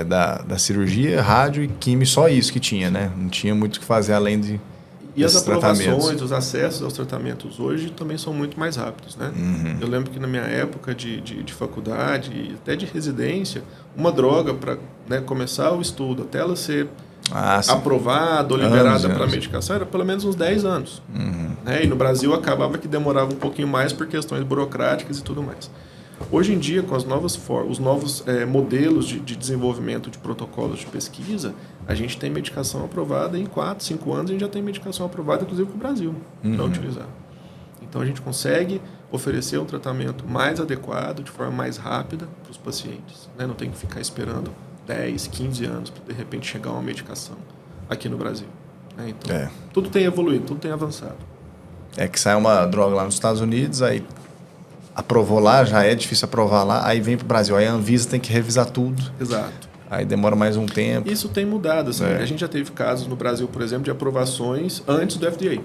da cirurgia, rádio e químio, só isso que tinha, né? Não tinha muito o que fazer além de E as aprovações, os acessos aos tratamentos hoje também são muito mais rápidos, né? Eu lembro que na minha época de faculdade e até de residência, uma droga para, né, começar o estudo até ela ser aprovada ou liberada para medicação era pelo menos uns 10 anos. Né? E no Brasil acabava que demorava um pouquinho mais por questões burocráticas e tudo mais. Hoje em dia, com os novos modelos de desenvolvimento de protocolos de pesquisa, a gente tem medicação aprovada em 4, 5 anos, a gente já tem medicação aprovada, inclusive para o Brasil, para utilizar. Então, a gente consegue oferecer um tratamento mais adequado, de forma mais rápida para os pacientes. Né? Não tem que ficar esperando 10, 15 anos para, de repente, chegar uma medicação aqui no Brasil. Né? Então, tudo tem evoluído, tudo tem avançado. É que sai uma droga lá nos Estados Unidos, aí aprovou lá, já é difícil aprovar lá, aí vem para o Brasil, aí a Anvisa tem que revisar tudo. Exato. Aí demora mais um tempo. Isso tem mudado. Assim. A gente já teve casos no Brasil, por exemplo, de aprovações antes do FDA.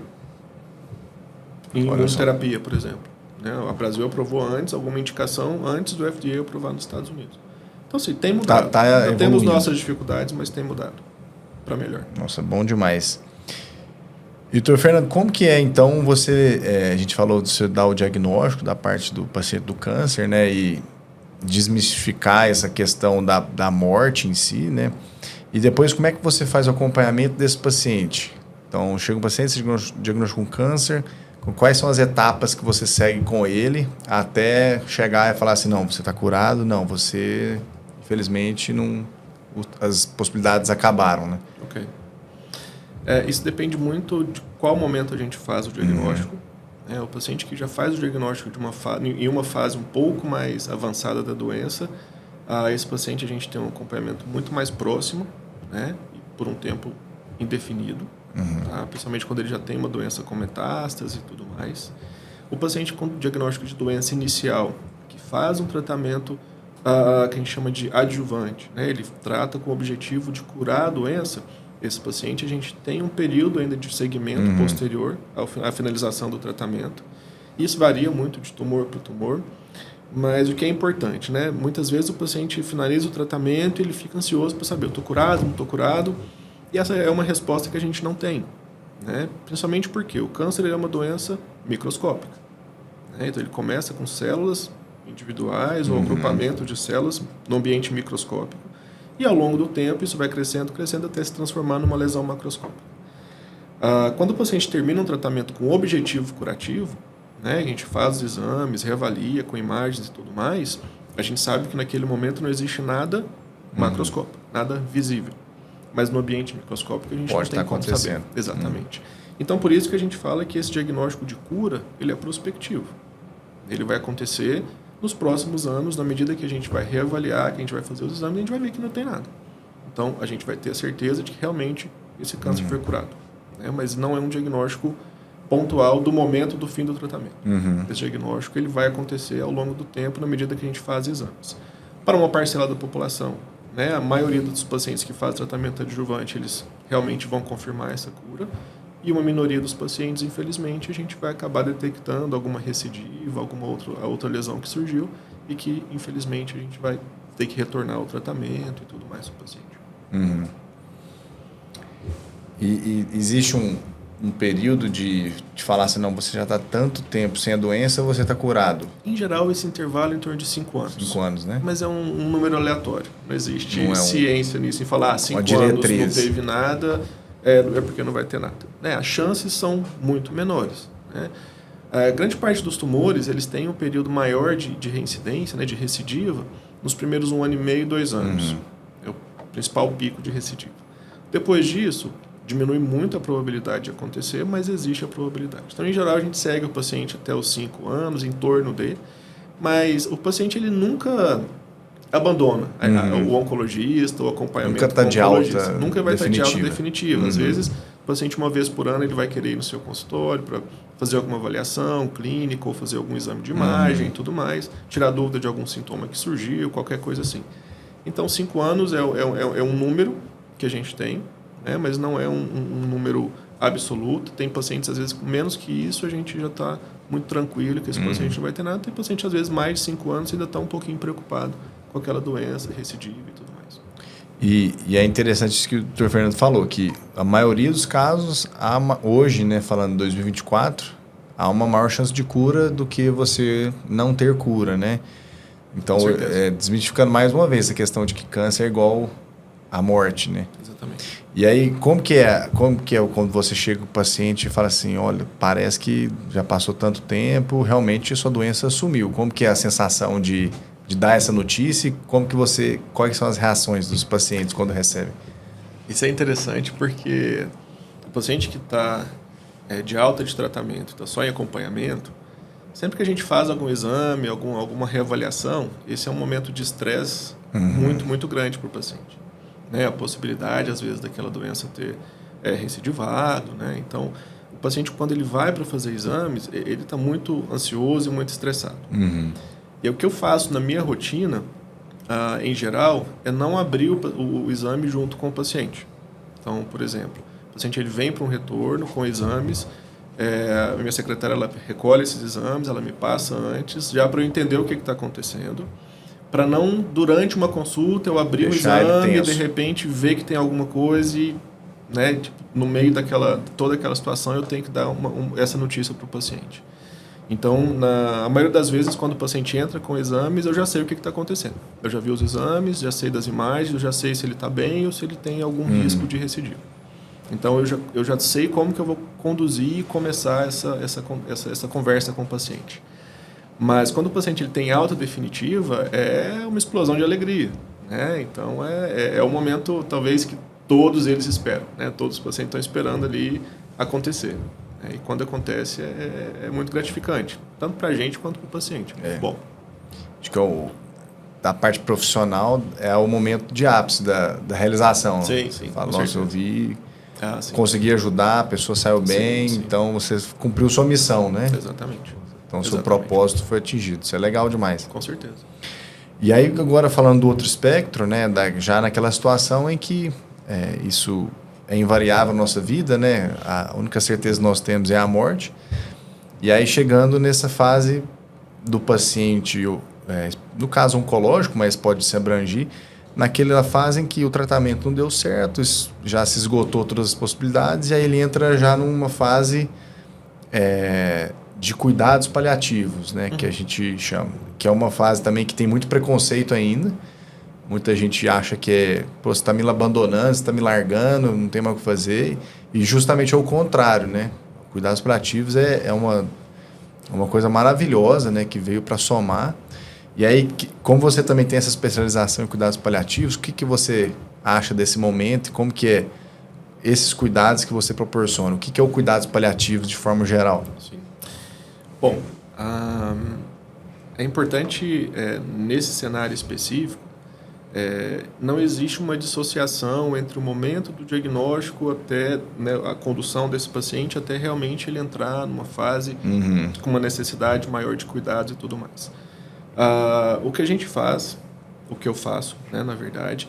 Em imunoterapia, por exemplo. Né? O Brasil aprovou antes, alguma indicação antes do FDA aprovar nos Estados Unidos. Então, assim, tem mudado. Temos nossas dificuldades, mas tem mudado para melhor. Nossa, bom demais. E, doutor Fernando, como que é, então, a gente falou de você dar o diagnóstico da parte do paciente do câncer, né, e desmistificar essa questão da morte em si, né, e depois como é que você faz o acompanhamento desse paciente? Então, chega um paciente, você diagnostica um câncer, quais são as etapas que você segue com ele até chegar e falar assim, não, você está curado, não, você, infelizmente, as possibilidades acabaram, né? Ok. Isso depende muito de qual momento a gente faz o diagnóstico. O paciente que já faz o diagnóstico em uma fase um pouco mais avançada da doença, esse paciente a gente tem um acompanhamento muito mais próximo, né, por um tempo indefinido, tá? Principalmente quando ele já tem uma doença com metástase e tudo mais. O paciente com diagnóstico de doença inicial, que faz um tratamento que a gente chama de adjuvante, né, ele trata com o objetivo de curar a doença. Esse paciente, a gente tem um período ainda de segmento posterior à finalização do tratamento. Isso varia muito de tumor para tumor, mas o que é importante, né? Muitas vezes o paciente finaliza o tratamento e ele fica ansioso para saber, eu estou curado, não estou curado, e essa é uma resposta que a gente não tem, né? Principalmente porque o câncer é uma doença microscópica, né? Então ele começa com células individuais ou agrupamento de células no ambiente microscópico. E ao longo do tempo isso vai crescendo até se transformar numa lesão macroscópica. Quando o paciente termina um tratamento com objetivo curativo, né, a gente faz os exames, reavalia com imagens e tudo mais, a gente sabe que naquele momento não existe nada macroscópico, nada visível. Mas no ambiente microscópico a gente pode não tem como saber. Exatamente. Então por isso que a gente fala que esse diagnóstico de cura ele é prospectivo. Ele vai acontecer nos próximos anos, na medida que a gente vai reavaliar, que a gente vai fazer os exames, a gente vai ver que não tem nada. Então, a gente vai ter a certeza de que realmente esse câncer foi curado. Né? Mas não é um diagnóstico pontual do momento do fim do tratamento. Esse diagnóstico ele vai acontecer ao longo do tempo, na medida que a gente faz exames. Para uma parcela da população, né, a maioria dos pacientes que fazem tratamento adjuvante, eles realmente vão confirmar essa cura. E uma minoria dos pacientes, infelizmente, a gente vai acabar detectando alguma recidiva, alguma outra lesão que surgiu e que, infelizmente, a gente vai ter que retornar ao tratamento e tudo mais para o paciente. E existe um período de falar assim, não, você já está tanto tempo sem a doença ou você está curado? Em geral, esse intervalo é em torno de 5 anos. 5 anos, né? Mas é um número aleatório. Não existe ciência nisso, em falar 5 anos não teve nada... É porque não vai ter nada. Né? As chances são muito menores. Né? A grande parte dos tumores, eles têm um período maior de reincidência, né, de recidiva, nos primeiros 1 ano e meio, 2 anos. É o principal pico de recidiva. Depois disso, diminui muito a probabilidade de acontecer, mas existe a probabilidade. Então, em geral, a gente segue o paciente até os 5 anos, em torno dele, mas o paciente ele nunca abandona o oncologista, o acompanhamento nunca está de alta nunca vai estar de alta definitiva. Às vezes paciente, uma vez por ano, ele vai querer ir no seu consultório para fazer alguma avaliação clínica ou fazer algum exame de imagem e tudo mais, tirar dúvida de algum sintoma que surgiu, qualquer coisa assim. Então, 5 anos é um número que a gente tem, né? Mas não é um número absoluto. Tem pacientes, às vezes, com menos que isso, a gente já está muito tranquilo que esse paciente não vai ter nada. Tem paciente, às vezes, mais de 5 anos ainda está um pouquinho preocupado com aquela doença, recidiva e tudo mais. E é interessante isso que o Dr. Fernando falou, que a maioria dos casos, hoje, né, falando em 2024, há uma maior chance de cura do que você não ter cura, né? Então, desmistificando mais uma vez a questão de que câncer é igual à morte, né? Exatamente. E aí, como que é quando você chega com o paciente e fala assim, olha, parece que já passou tanto tempo, realmente a sua doença sumiu. Como que é a sensação de dar essa notícia e quais são as reações dos pacientes quando recebem? Isso é interessante porque o paciente que está de alta de tratamento, está só em acompanhamento, sempre que a gente faz algum exame, alguma reavaliação, esse é um momento de estresse muito, muito grande para o paciente. Né? A possibilidade, às vezes, daquela doença ter recidivado. Né? Então, o paciente, quando ele vai para fazer exames, ele está muito ansioso e muito estressado. E o que eu faço na minha rotina, em geral, é não abrir o exame junto com o paciente. Então, por exemplo, o paciente ele vem para um retorno com exames, a minha secretária ela recolhe esses exames, ela me passa antes, já para eu entender o que está acontecendo, para não, durante uma consulta, eu abrir o exame e, de repente, ver que tem alguma coisa e, né, tipo, no meio toda aquela situação, eu tenho que dar essa notícia para o paciente. Então, a maioria das vezes, quando o paciente entra com exames, eu já sei o que está acontecendo. Eu já vi os exames, já sei das imagens, eu já sei se ele está bem ou se ele tem algum risco de recidiva. Então, eu já sei como que eu vou conduzir e começar essa conversa com o paciente. Mas, quando o paciente ele tem alta definitiva, é uma explosão de alegria. Né? Então, é o momento, talvez, que todos eles esperam. Né? Todos os pacientes estão esperando ali acontecer. E quando acontece, é muito gratificante, tanto para a gente quanto para o paciente. Bom. Acho que da parte profissional é o momento de ápice da realização. Sim. Fala, nossa, eu vi, consegui ajudar, a pessoa saiu bem, então você cumpriu sua missão, né? Exatamente. Então, seu propósito foi atingido. Isso é legal demais. Com certeza. E aí, agora falando do outro espectro, né? Já naquela situação em que isso é invariável na nossa vida, né? A única certeza que nós temos é a morte. E aí, chegando nessa fase do paciente, no caso oncológico, mas pode se abrangir, naquela fase em que o tratamento não deu certo, já se esgotou todas as possibilidades, e aí ele entra já numa fase de cuidados paliativos, né? Que a gente chama. Que é uma fase também que tem muito preconceito ainda. Muita gente acha que você está me abandonando, você está me largando, não tem mais o que fazer. E justamente é o contrário, né? Cuidados paliativos é uma coisa maravilhosa, né? Que veio para somar. E aí, como você também tem essa especialização em cuidados paliativos, o que você acha desse momento e como que é esses cuidados que você proporciona? O que é o cuidados paliativos de forma geral? Sim. Bom, é importante, nesse cenário específico, não existe uma dissociação entre o momento do diagnóstico até, né, a condução desse paciente até realmente ele entrar numa fase com uma necessidade maior de cuidados e tudo mais. O que a gente faz, o que eu faço, né, na verdade,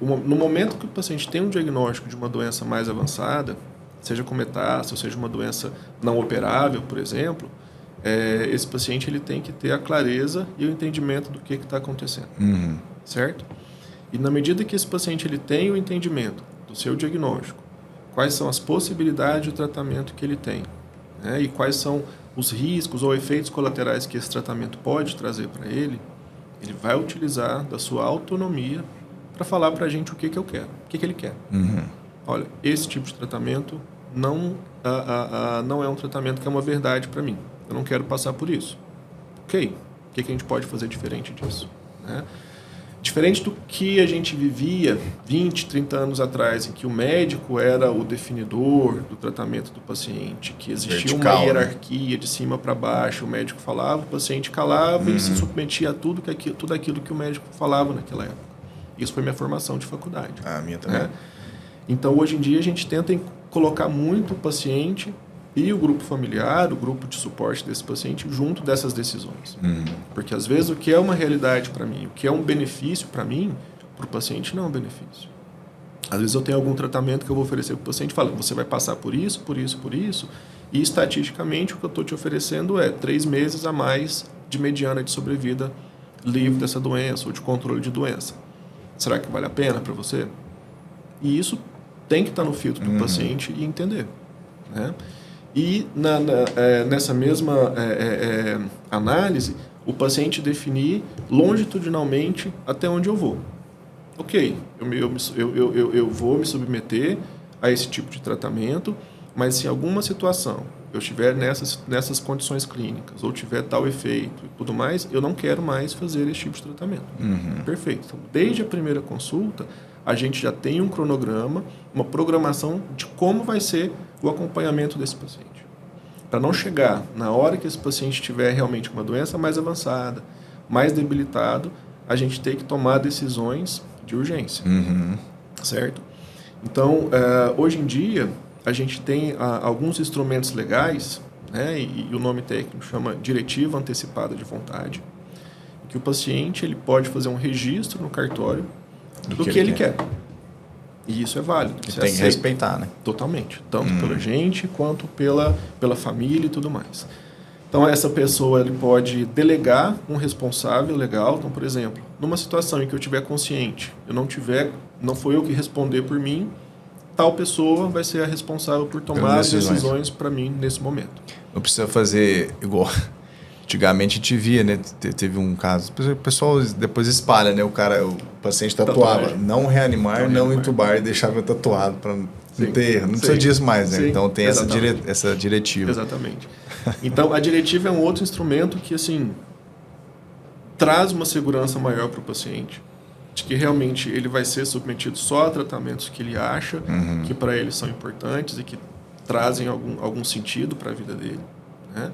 no momento que o paciente tem um diagnóstico de uma doença mais avançada, seja com metástase, ou seja uma doença não operável, por exemplo, esse paciente ele tem que ter a clareza e o entendimento do que está acontecendo. Certo? E na medida que esse paciente ele tem o entendimento do seu diagnóstico, quais são as possibilidades de tratamento que ele tem, né? E quais são os riscos ou efeitos colaterais que esse tratamento pode trazer para ele, ele vai utilizar da sua autonomia para falar para a gente o que eu quero, o que ele quer. Olha, esse tipo de tratamento não é um tratamento que é uma verdade para mim. Eu não quero passar por isso. Ok, o que a gente pode fazer diferente disso? Né? Diferente do que a gente vivia 20, 30 anos atrás, em que o médico era o definidor do tratamento do paciente, que existia uma hierarquia de cima para baixo, o médico falava, o paciente calava e se submetia a tudo aquilo que o médico falava naquela época. Isso foi minha formação de faculdade. A minha também. Né? Então, hoje em dia, a gente tenta colocar muito o paciente e o grupo familiar, o grupo de suporte desse paciente, junto dessas decisões. Porque, às vezes, o que é uma realidade para mim, o que é um benefício para mim, para o paciente não é um benefício. Às vezes eu tenho algum tratamento que eu vou oferecer para o paciente, fala, você vai passar por isso, por isso, por isso, e estatisticamente o que eu estou te oferecendo é 3 meses a mais de mediana de sobrevida livre dessa doença ou de controle de doença. Será que vale a pena para você? E isso tem que estar no filtro do paciente e entender, né? E nessa mesma análise, o paciente definir longitudinalmente até onde eu vou. Ok, eu vou me submeter a esse tipo de tratamento, mas se em alguma situação eu estiver nessas condições clínicas ou tiver tal efeito e tudo mais, eu não quero mais fazer esse tipo de tratamento. Perfeito. Então, desde a primeira consulta, a gente já tem um cronograma, uma programação de como vai ser o acompanhamento desse paciente. Para não chegar na hora que esse paciente tiver realmente uma doença mais avançada, mais debilitado, a gente tem que tomar decisões de urgência. Certo? Então, hoje em dia, a gente tem alguns instrumentos legais, né, e o nome técnico chama Diretiva Antecipada de Vontade, que o paciente ele pode fazer um registro no cartório do que ele quer. E isso é válido. Você tem que respeitar, né? Totalmente. Tanto pela gente, quanto pela família e tudo mais. Então, essa pessoa ele pode delegar um responsável legal. Então, por exemplo, numa situação em que eu estiver consciente, não foi eu que responder por mim, tal pessoa vai ser a responsável por tomar as decisões para mim nesse momento. Não precisa fazer igual... Antigamente a gente via, né? Teve um caso. O pessoal depois espalha, né? O paciente tatuava. Não reanimar, não entubar e deixava tatuado para não ter erro. Não precisa disso mais, né? Sim, então tem essa diretiva. Exatamente. Então a diretiva é um outro instrumento que, assim, traz uma segurança maior para o paciente. De que realmente ele vai ser submetido só a tratamentos que ele acha que para ele são importantes e que trazem algum sentido para a vida dele, né?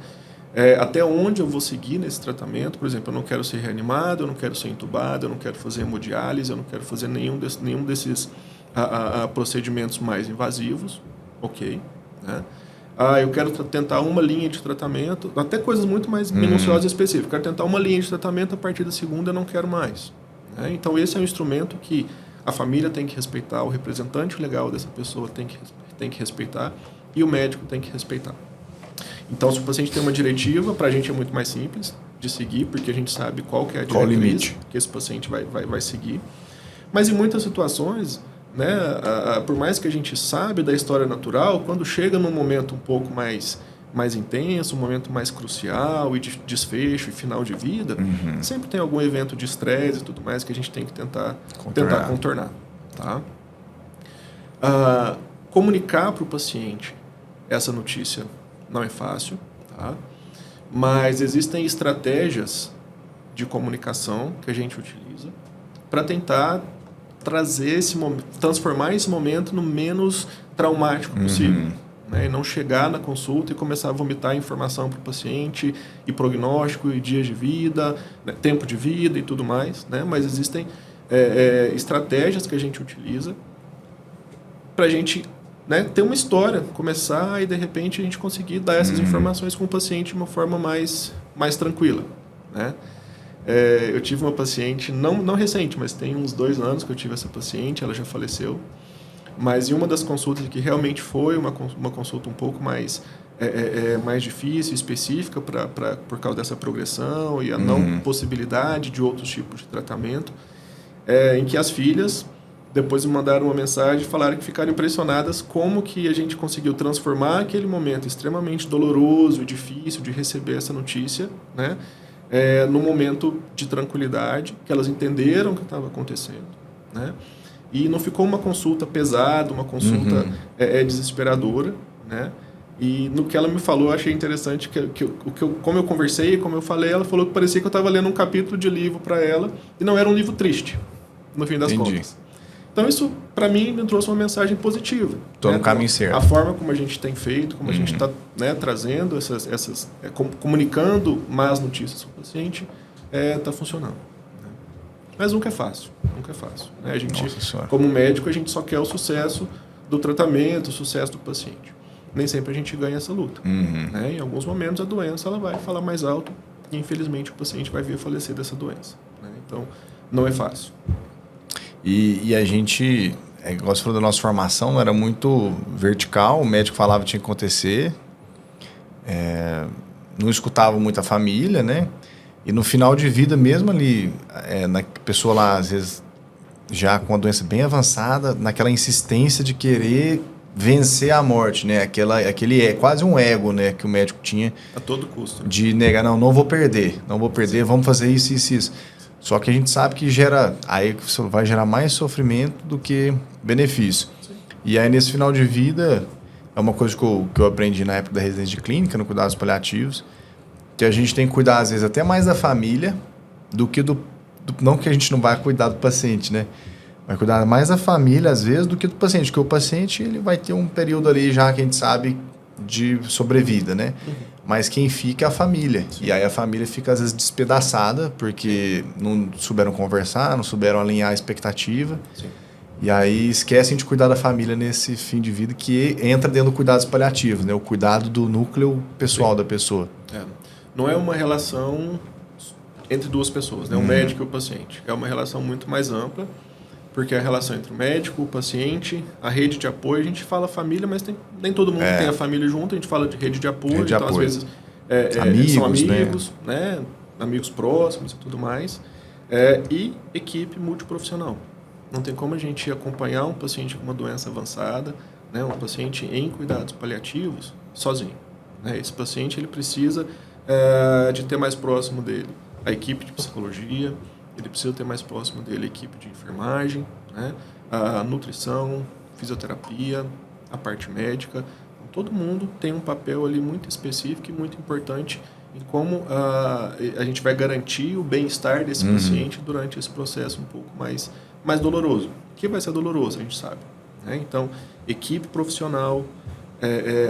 Até onde eu vou seguir nesse tratamento. Por exemplo, eu não quero ser reanimado, eu não quero ser entubado, eu não quero fazer hemodiálise, eu não quero fazer nenhum desses procedimentos mais invasivos. Ok, né? Eu quero tentar uma linha de tratamento, até coisas muito mais minuciosas e específicas. Eu quero tentar uma linha de tratamento, a partir da segunda eu não quero mais, né? Então esse é um instrumento que a família tem que respeitar, o representante legal dessa pessoa tem que respeitar e o médico tem que respeitar. Então, se o paciente tem uma diretiva, para a gente é muito mais simples de seguir, porque a gente sabe qual que é a diretriz que esse paciente vai seguir. Mas em muitas situações, né, por mais que a gente sabe da história natural, quando chega num momento um pouco mais intenso, um momento mais crucial e de desfecho e final de vida, sempre tem algum evento de estresse e tudo mais que a gente tem que tentar contornar. Tá? Comunicar para o paciente essa notícia não é fácil, tá? Mas existem estratégias de comunicação que a gente utiliza para tentar transformar esse momento no menos traumático possível, né? E não chegar na consulta e começar a vomitar informação para o paciente, e prognóstico, e dias de vida, né? Tempo de vida e tudo mais, né? Mas existem estratégias que a gente utiliza para a gente, né, ter uma história, começar e de repente a gente conseguir dar essas informações com o paciente de uma forma mais tranquila, né? Eu tive uma paciente, não recente, mas tem uns 2 anos que eu tive essa paciente, ela já faleceu, mas em uma das consultas que realmente foi uma consulta um pouco mais difícil, específica por causa dessa progressão e a não possibilidade de outros tipos de tratamento, em que as filhas depois me mandaram uma mensagem e falaram que ficaram impressionadas como que a gente conseguiu transformar aquele momento extremamente doloroso e difícil de receber essa notícia, né, num momento de tranquilidade, que elas entenderam o que estava acontecendo, né, e não ficou uma consulta pesada, uma consulta desesperadora, né, e no que ela me falou, eu achei interessante como eu conversei, como eu falei, ela falou que parecia que eu estava lendo um capítulo de livro para ela e não era um livro triste, no fim das contas. Então, isso, para mim, me trouxe uma mensagem positiva. Estou no caminho certo. A forma como a gente tem feito, como a gente está, né, trazendo comunicando más notícias para o paciente, está funcionando. Mas nunca é fácil, nunca é fácil. Né? A gente, como médico, a gente só quer o sucesso do tratamento, o sucesso do paciente. Nem sempre a gente ganha essa luta. Né? Em alguns momentos a doença ela vai falar mais alto e infelizmente o paciente vai vir a falecer dessa doença. Né? Então não é fácil. E a gente, igual você falou da nossa formação, era muito vertical, o médico falava que tinha que acontecer, não escutava muito a família, né? E no final de vida mesmo ali, na pessoa lá, às vezes, já com a doença bem avançada, naquela insistência de querer vencer a morte, né? Aquele quase um ego, né? Que o médico tinha. A todo custo. De negar, não vou perder, Sim. Vamos fazer isso, isso, isso. Só que a gente sabe que vai gerar mais sofrimento do que benefício. Sim. E aí, nesse final de vida, é uma coisa que eu aprendi na época da residência de clínica, no cuidados paliativos, que a gente tem que cuidar, às vezes, até mais da família do que não que a gente não vai cuidar do paciente, né? Vai cuidar mais da família, às vezes, do que do paciente. Porque o paciente ele vai ter um período ali já que a gente sabe de sobrevida, né? Mas quem fica é a família. Sim. E aí a família fica, às vezes, despedaçada porque não souberam conversar, não souberam alinhar a expectativa. Sim. E aí esquecem de cuidar da família nesse fim de vida que entra dentro do cuidados paliativos, né? O cuidado do núcleo pessoal da pessoa. Não é uma relação entre duas pessoas, né? O médico e o paciente. É uma relação muito mais ampla, porque é a relação entre o médico, o paciente, a rede de apoio. A gente fala família, mas nem todo mundo tem a família junto. A gente fala de rede de apoio. Então, às vezes, são amigos, né? Amigos próximos e tudo mais. E equipe multiprofissional. Não tem como a gente acompanhar um paciente com uma doença avançada, né? Um paciente em cuidados paliativos, sozinho. Né? Esse paciente ele precisa de ter mais próximo dele a equipe de psicologia, ele precisa ter mais próximo dele a equipe de enfermagem, né? A nutrição, fisioterapia, a parte médica. Então, todo mundo tem um papel ali muito específico e muito importante em como a gente vai garantir o bem-estar desse paciente durante esse processo um pouco mais doloroso. Que vai ser doloroso, a gente sabe. Né? Então, equipe profissional,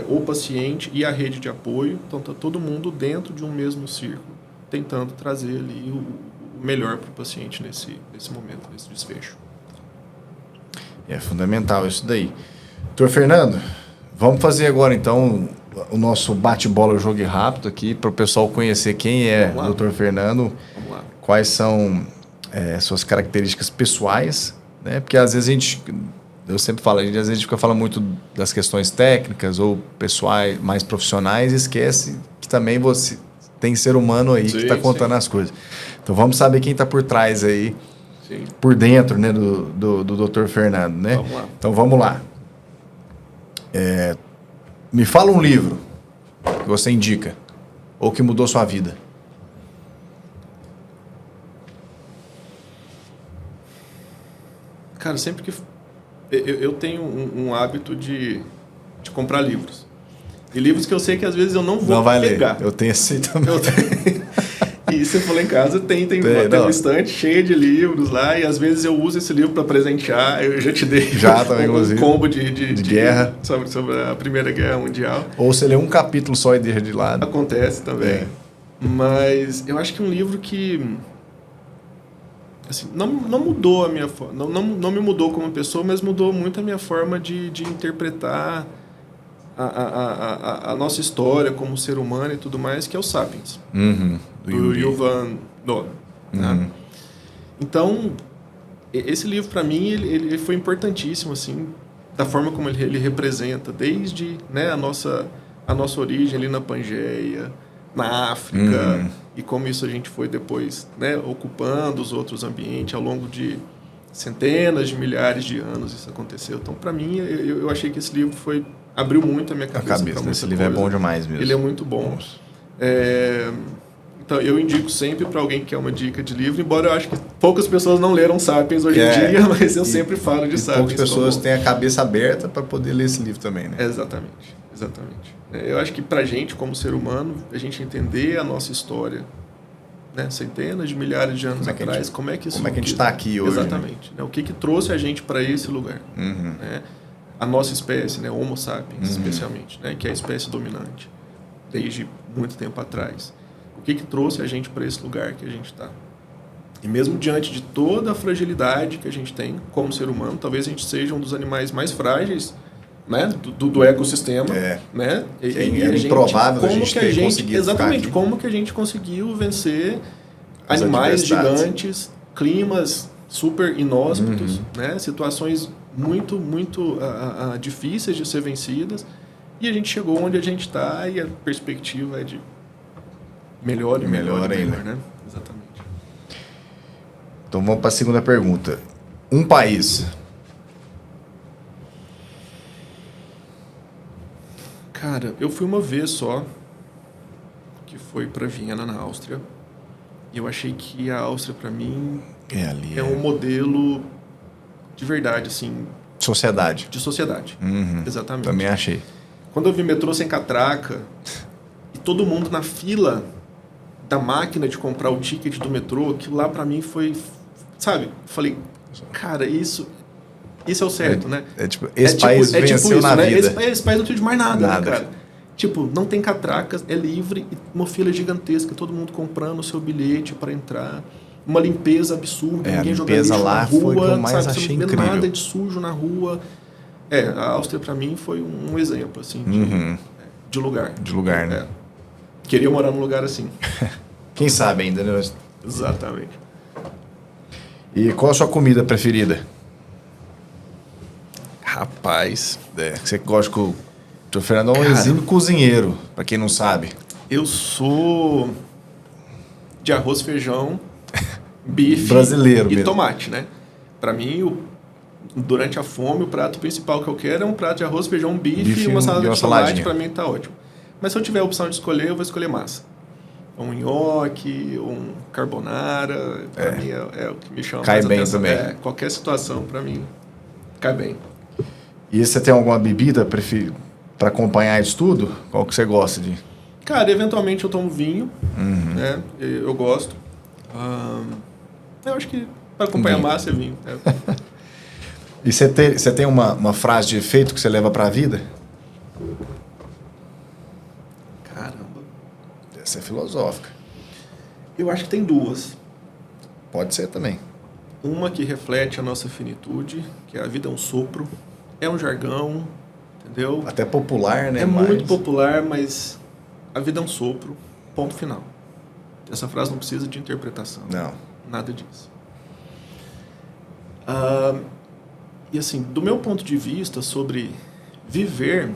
o paciente e a rede de apoio, então está todo mundo dentro de um mesmo círculo, tentando trazer ali o melhor para o paciente nesse momento, nesse desfecho. É fundamental isso daí. Doutor Fernando, vamos fazer agora então o nosso bate-bola jogo rápido aqui para o pessoal conhecer quem é o Dr. Fernando, quais são suas características pessoais, né? Porque às vezes eu sempre falo, às vezes a gente fica falando muito das questões técnicas ou pessoais, mais profissionais, e esquece que também você tem ser humano aí que está contando as coisas. Então vamos saber quem está por trás aí, por dentro, né, do Dr. Fernando, né? Vamos lá. Então vamos lá. Me fala um livro que você indica ou que mudou sua vida. Cara, sempre que eu tenho um hábito de comprar livros. E livros que eu sei que às vezes eu não vou pegar. Ler. Eu tenho esse também. E se for lá em casa, tem uma estante cheia de livros lá, e às vezes eu uso esse livro para presentear. Eu já te dei um combo de guerra sobre a Primeira Guerra Mundial. Ou você lê um capítulo só e deixa de lado. Acontece também. Mas eu acho que um livro que assim, não mudou a minha forma, não me mudou como pessoa, mas mudou muito a minha forma de interpretar a nossa história como ser humano e tudo mais, que é o Sapiens, do Yuval Noah. Né? Então, esse livro para mim ele foi importantíssimo, assim, da forma como ele representa, desde, né, a nossa origem ali na Pangeia, na África, e como isso a gente foi depois, né, ocupando os outros ambientes ao longo de centenas de milhares de anos isso aconteceu. Então, para mim, eu achei que esse livro abriu muito a minha cabeça. Esse livro é bom demais mesmo. Ele é muito bom. Então, eu indico sempre para alguém que quer uma dica de livro, embora eu acho que poucas pessoas não leram Sapiens hoje em dia, mas eu sempre falo de Sapiens. Poucas pessoas têm a cabeça aberta para poder ler esse livro também, né? Exatamente. Eu acho que para a gente, como ser humano, a gente entender a nossa história, né, centenas de milhares de anos atrás, como é que a gente está aqui hoje. Exatamente. Né? O que trouxe a gente para esse lugar. Né? A nossa espécie, né, Homo sapiens, especialmente, né, que é a espécie dominante, desde muito tempo atrás. O que trouxe a gente para esse lugar que a gente está? E mesmo diante de toda a fragilidade que a gente tem como ser humano, talvez a gente seja um dos animais mais frágeis, né, do ecossistema, né? É improvável a gente ter conseguido exatamente, como que a gente conseguiu vencer animais gigantes, climas super inóspitos, né? Situações muito difíceis de ser vencidas, e a gente chegou onde a gente está, e a perspectiva é de melhor ainda, né? Exatamente. Então vamos para a segunda pergunta. Um país. Cara, eu fui uma vez só, que foi para Viena, na Áustria. E eu achei que a Áustria, para mim, é um modelo de verdade, assim... Sociedade. De sociedade, exatamente. Também achei. Quando eu vi metrô sem catraca, e todo mundo na fila da máquina de comprar o ticket do metrô, aquilo lá para mim foi... Sabe? Falei, cara, isso é o certo, né? Esse país venceu na vida. Esse país não precisa de mais nada, né, cara? Tipo, não tem catracas, é livre, uma fila gigantesca, todo mundo comprando o seu bilhete para entrar, uma limpeza absurda, ninguém jogando lixo na rua, foi o que eu mais achei não incrível. Nada de sujo na rua. A Áustria para mim foi um exemplo, assim, de lugar. De lugar, né? Queria morar num lugar assim. Quem sabe ainda, né? Exatamente. E qual a sua comida preferida? Rapaz... Você gosta que o Fernando é um exímio cozinheiro, pra quem não sabe. Eu sou de arroz, feijão, bife brasileiro e mesmo. Tomate, né? Pra mim, durante a fome, o prato principal que eu quero é um prato de arroz, feijão, bife e uma salada de tomate. Pra mim tá ótimo. Mas se eu tiver a opção de escolher, eu vou escolher massa. Um nhoque, um carbonara, pra mim é o que me chama mais atenção. Cai bem também. Qualquer situação, pra mim, cai bem. E você tem alguma bebida para acompanhar isso tudo? Qual que você gosta de? Cara, eventualmente eu tomo vinho, né? Eu gosto. Eu acho que para acompanhar massa é vinho. E você tem uma frase de efeito que você leva para a vida? Caramba. Essa é filosófica. Eu acho que tem duas. Pode ser também. Uma que reflete a nossa finitude, que é a vida é um sopro, é um jargão, entendeu? Até popular, né? Muito popular, mas a vida é um sopro, ponto final. Essa frase não precisa de interpretação. Não. Nada disso. E assim, do meu ponto de vista sobre viver,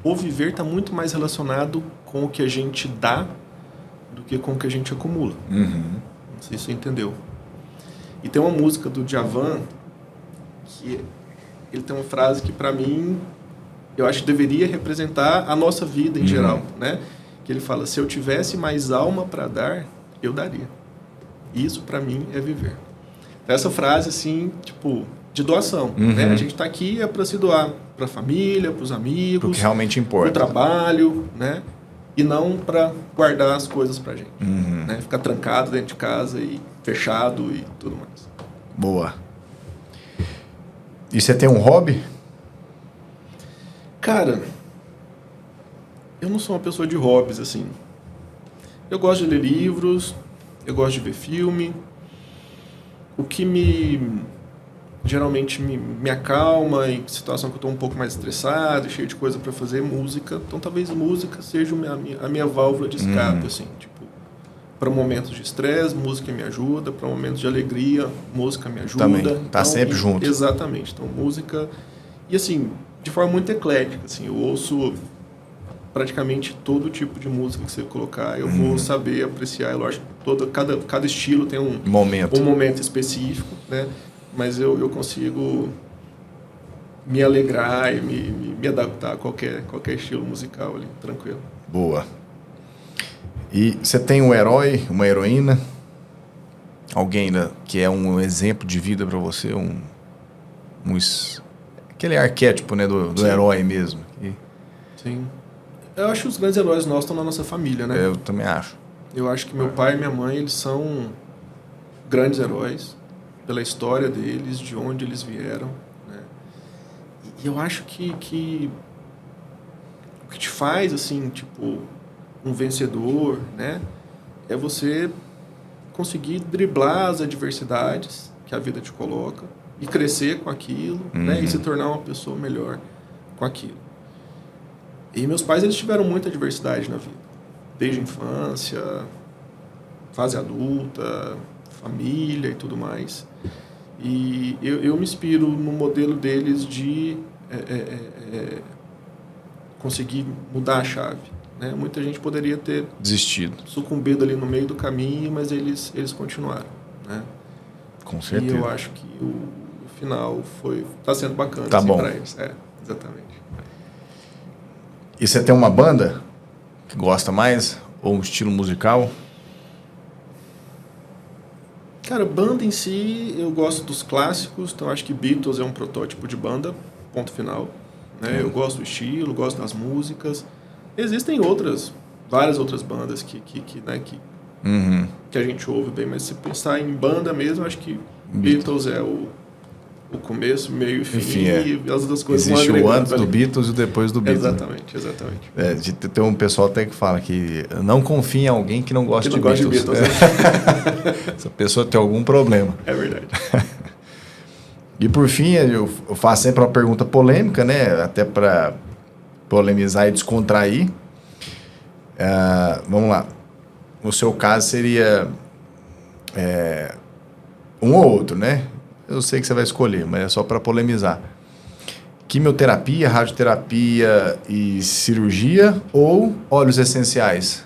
o viver está muito mais relacionado com o que a gente dá do que com o que a gente acumula. Não sei se você entendeu. E tem uma música do Djavan que ele tem uma frase que para mim eu acho que deveria representar a nossa vida em geral, né? Que ele fala: se eu tivesse mais alma para dar, eu daria. Isso para mim é viver. Então, essa frase assim, tipo, de doação, né? A gente tá aqui para se doar para a família, para os amigos, o que realmente importa, para o trabalho, né? E não para guardar as coisas pra gente, né? Ficar trancado dentro de casa e fechado e tudo mais. Boa. E você tem um hobby? Cara, eu não sou uma pessoa de hobbies, assim. Eu gosto de ler livros, eu gosto de ver filme. O que geralmente me acalma em situação que eu estou um pouco mais estressado, cheio de coisa para fazer, é música. Então talvez música seja a minha válvula de escape, assim, tipo, para momentos de estresse, música me ajuda, para momentos de alegria, música me ajuda. Também, tá então, sempre junto. Exatamente. Então música, e assim, de forma muito eclética, assim, eu ouço praticamente todo tipo de música que você colocar, eu vou saber apreciar. É lógico, cada estilo tem um momento específico, né? Mas eu consigo me alegrar e me adaptar a qualquer estilo musical ali, tranquilo. Boa. E você tem um herói, uma heroína? Alguém que é um exemplo de vida para você? Aquele arquétipo, né, do herói mesmo. Sim. Eu acho que os grandes heróis nossos estão na nossa família, né? Eu também acho. Eu acho que meu pai e minha mãe, eles são grandes heróis pela história deles, de onde eles vieram, né? E eu acho que o que te faz, assim, tipo, um vencedor, né? É você conseguir driblar as adversidades que a vida te coloca e crescer com aquilo, né? E se tornar uma pessoa melhor com aquilo. E meus pais, eles tiveram muita adversidade na vida. Desde a infância, fase adulta, família e tudo mais. E eu me inspiro no modelo deles de conseguir mudar a chave. Né? Muita gente poderia ter desistido, sucumbido ali no meio do caminho, mas eles continuaram. Né? Com certeza. E eu acho que o final está sendo bacana tá assim, bom. para eles. Exatamente. E você tem uma banda que gosta mais? Ou um estilo musical? Cara, banda em si, eu gosto dos clássicos, então acho que Beatles é um protótipo de banda, ponto final. Né? Eu gosto do estilo, gosto das músicas. Existem várias outras bandas que a gente ouve bem, mas se pensar em banda mesmo, acho que Beatles é o começo, meio e fim, e as outras coisas vão agregando. Existe o antes do Beatles e o depois do Beatles. Exatamente. Tem um pessoal até que fala que não confia em alguém que não gosta de Beatles. Essa pessoa tem algum problema. É verdade. E por fim, eu faço sempre uma pergunta polêmica, né? Até para polemizar e descontrair. Vamos lá. No seu caso seria um ou outro, né? Eu sei que você vai escolher, mas é só para polemizar. Quimioterapia, radioterapia e cirurgia ou óleos essenciais?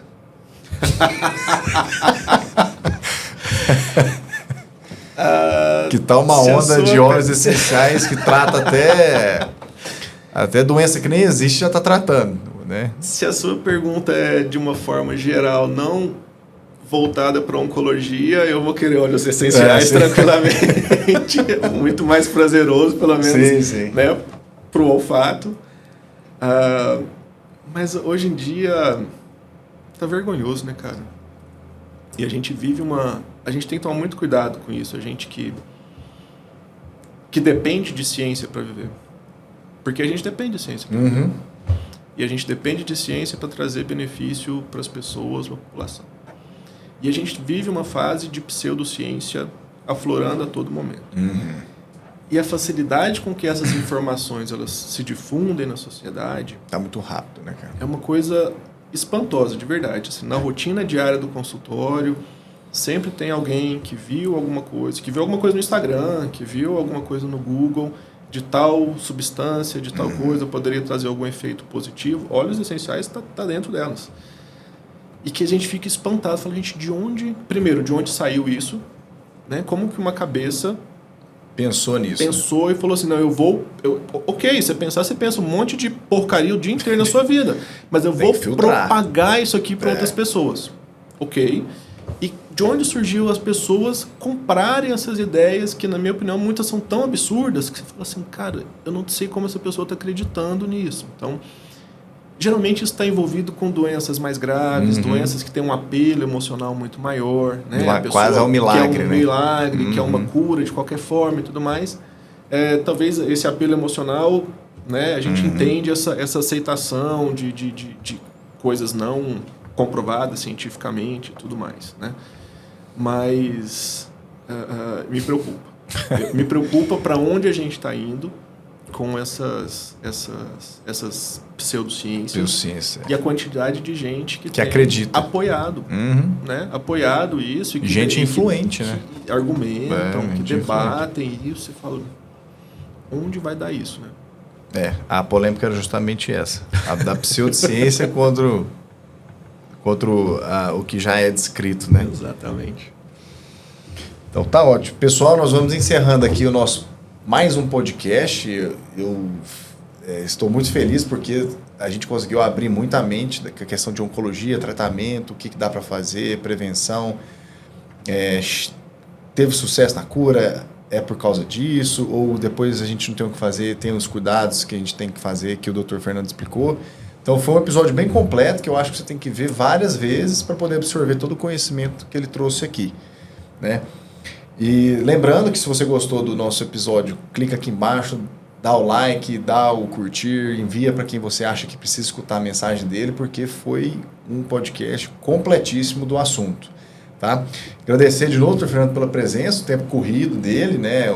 Que tal uma onda de óleos essenciais que trata até doença que nem existe, já está tratando, né? Se a sua pergunta é de uma forma geral, não voltada para oncologia, eu vou querer óleos essenciais tranquilamente. É muito mais prazeroso, pelo menos, né, para o olfato. Mas hoje em dia tá vergonhoso, né, cara? E a gente vive a gente tem que tomar muito cuidado com isso. A gente que depende de ciência para viver. Porque a gente depende de ciência para viver. E a gente depende de ciência para trazer benefício para as pessoas, para a população. E a gente vive uma fase de pseudociência aflorando a todo momento. E a facilidade com que essas informações elas se difundem na sociedade... Tá muito rápido, né, cara? É uma coisa espantosa, de verdade. Assim, na rotina diária do consultório, sempre tem alguém que viu alguma coisa no Instagram, que viu alguma coisa no Google, de tal substância, de tal coisa, poderia trazer algum efeito positivo. Óleos essenciais tá dentro delas. E que a gente fica espantado, fala, gente, de onde saiu isso? Né? Como que uma cabeça pensou nisso? Pensou, né? E falou assim, não, ok, você pensa um monte de porcaria o dia inteiro na sua vida, mas eu vou propagar isso aqui para outras pessoas. Ok. E de onde surgiu as pessoas comprarem essas ideias que, na minha opinião, muitas são tão absurdas que você fala assim, cara, eu não sei como essa pessoa está acreditando nisso. Então, geralmente isso está envolvido com doenças mais graves, doenças que têm um apelo emocional muito maior. Né? Quase é um milagre, que é um milagre, que é uma cura de qualquer forma e tudo mais. Talvez esse apelo emocional, né, a gente entende essa aceitação de coisas não comprovadas cientificamente e tudo mais. Né? Mas me preocupa. Me preocupa para onde a gente está indo com essas pseudociências e a quantidade de gente que tem acredita, apoiado, né? Apoiado isso. E que, gente influente, né? Que argumentam, que debatem isso. Você fala, onde vai dar isso, né? A polêmica era justamente essa. A da pseudociência contra o que já é descrito, né? Exatamente. Então tá ótimo. Pessoal, nós vamos encerrando aqui o nosso mais um podcast. Eu estou muito feliz porque a gente conseguiu abrir muita mente com a questão de oncologia, tratamento, o que dá para fazer, prevenção. Teve sucesso na cura, é por causa disso, ou depois a gente não tem o que fazer, tem os cuidados que a gente tem que fazer, que o Dr. Fernando explicou. Então foi um episódio bem completo que eu acho que você tem que ver várias vezes para poder absorver todo o conhecimento que ele trouxe aqui, né? E lembrando que se você gostou do nosso episódio, clica aqui embaixo, dá o like, dá o curtir, envia para quem você acha que precisa escutar a mensagem dele, porque foi um podcast completíssimo do assunto. Tá? Agradecer de novo, Dr. Fernando, pela presença, o tempo corrido dele, né?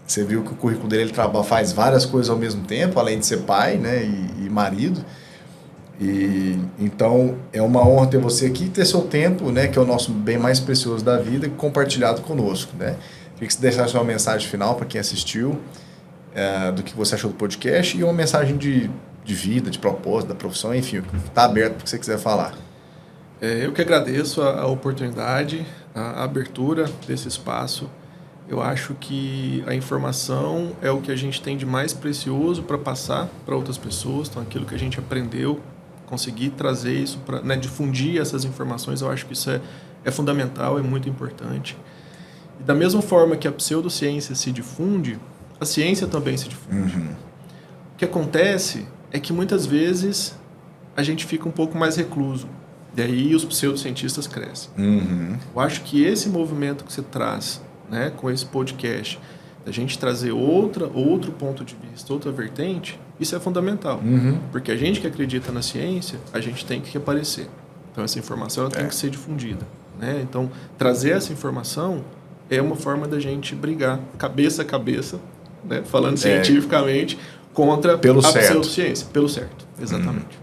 Você viu que o currículo dele ele faz várias coisas ao mesmo tempo, além de ser pai, né? E marido. Então, é uma honra ter você aqui e ter seu tempo, né? Que é o nosso bem mais precioso da vida, compartilhado conosco, né? Queria que você deixasse uma mensagem final para quem assistiu, do que você achou do podcast e uma mensagem de vida, de propósito, da profissão, enfim, está aberto para o que você quiser falar. Eu que agradeço a oportunidade, a abertura desse espaço. Eu acho que a informação é o que a gente tem de mais precioso para passar para outras pessoas. Então, aquilo que a gente aprendeu, conseguir trazer isso, para difundir essas informações, eu acho que isso é fundamental, é muito importante. E da mesma forma que a pseudociência se difunde, a ciência também se difunde. O que acontece é que muitas vezes a gente fica um pouco mais recluso. E aí os pseudocientistas crescem. Eu acho que esse movimento que você traz, né, com esse podcast, da gente trazer outro ponto de vista, outra vertente, isso é fundamental. Porque a gente que acredita na ciência, a gente tem que aparecer. Então essa informação ela tem que ser difundida. Né? Então trazer essa informação é uma forma da gente brigar cabeça a cabeça, né, falando cientificamente, contra a pseudociência. Pelo certo, exatamente.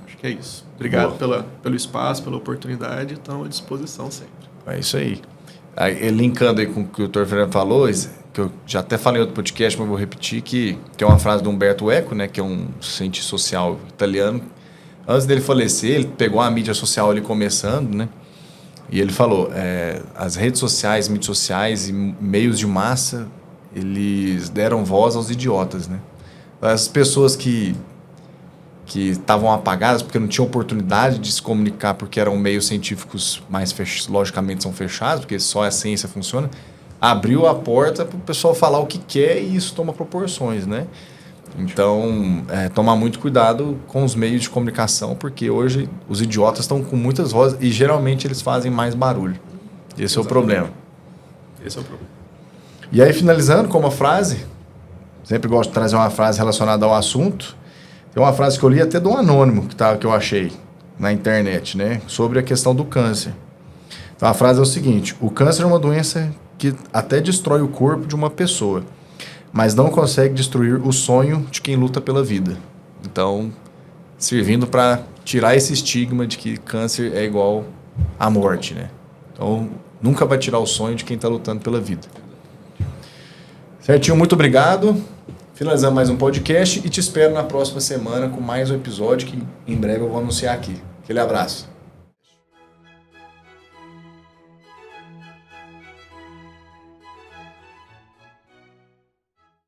Acho que é isso. Obrigado pelo espaço, pela oportunidade, estão à disposição sempre. É isso aí. Linkando aí com o que o Dr. Fernando falou, que eu já até falei em outro podcast, mas vou repetir, que é uma frase do Umberto Eco, né, que é um cientista social italiano. Antes dele falecer, ele pegou a mídia social ali começando, né, e ele falou, as redes sociais, mídias sociais e meios de massa, eles deram voz aos idiotas, né. As pessoas que estavam apagadas porque não tinham oportunidade de se comunicar porque eram meios científicos mais logicamente são fechados, porque só a ciência funciona, abriu a porta para o pessoal falar o que quer e isso toma proporções, né? Então, tomar muito cuidado com os meios de comunicação, porque hoje os idiotas estão com muitas vozes e geralmente eles fazem mais barulho. Esse é o problema. Esse é o problema. E aí, finalizando com uma frase, sempre gosto de trazer uma frase relacionada ao assunto. Tem uma frase que eu li até de um anônimo que eu achei na internet, né? Sobre a questão do câncer. Então, a frase é o seguinte: o câncer é uma doença que até destrói o corpo de uma pessoa, mas não consegue destruir o sonho de quem luta pela vida. Então, servindo para tirar esse estigma de que câncer é igual à morte, né? Então, nunca vai tirar o sonho de quem está lutando pela vida. Certinho, muito obrigado. Finalizamos mais um podcast e te espero na próxima semana com mais um episódio que em breve eu vou anunciar aqui. Aquele abraço.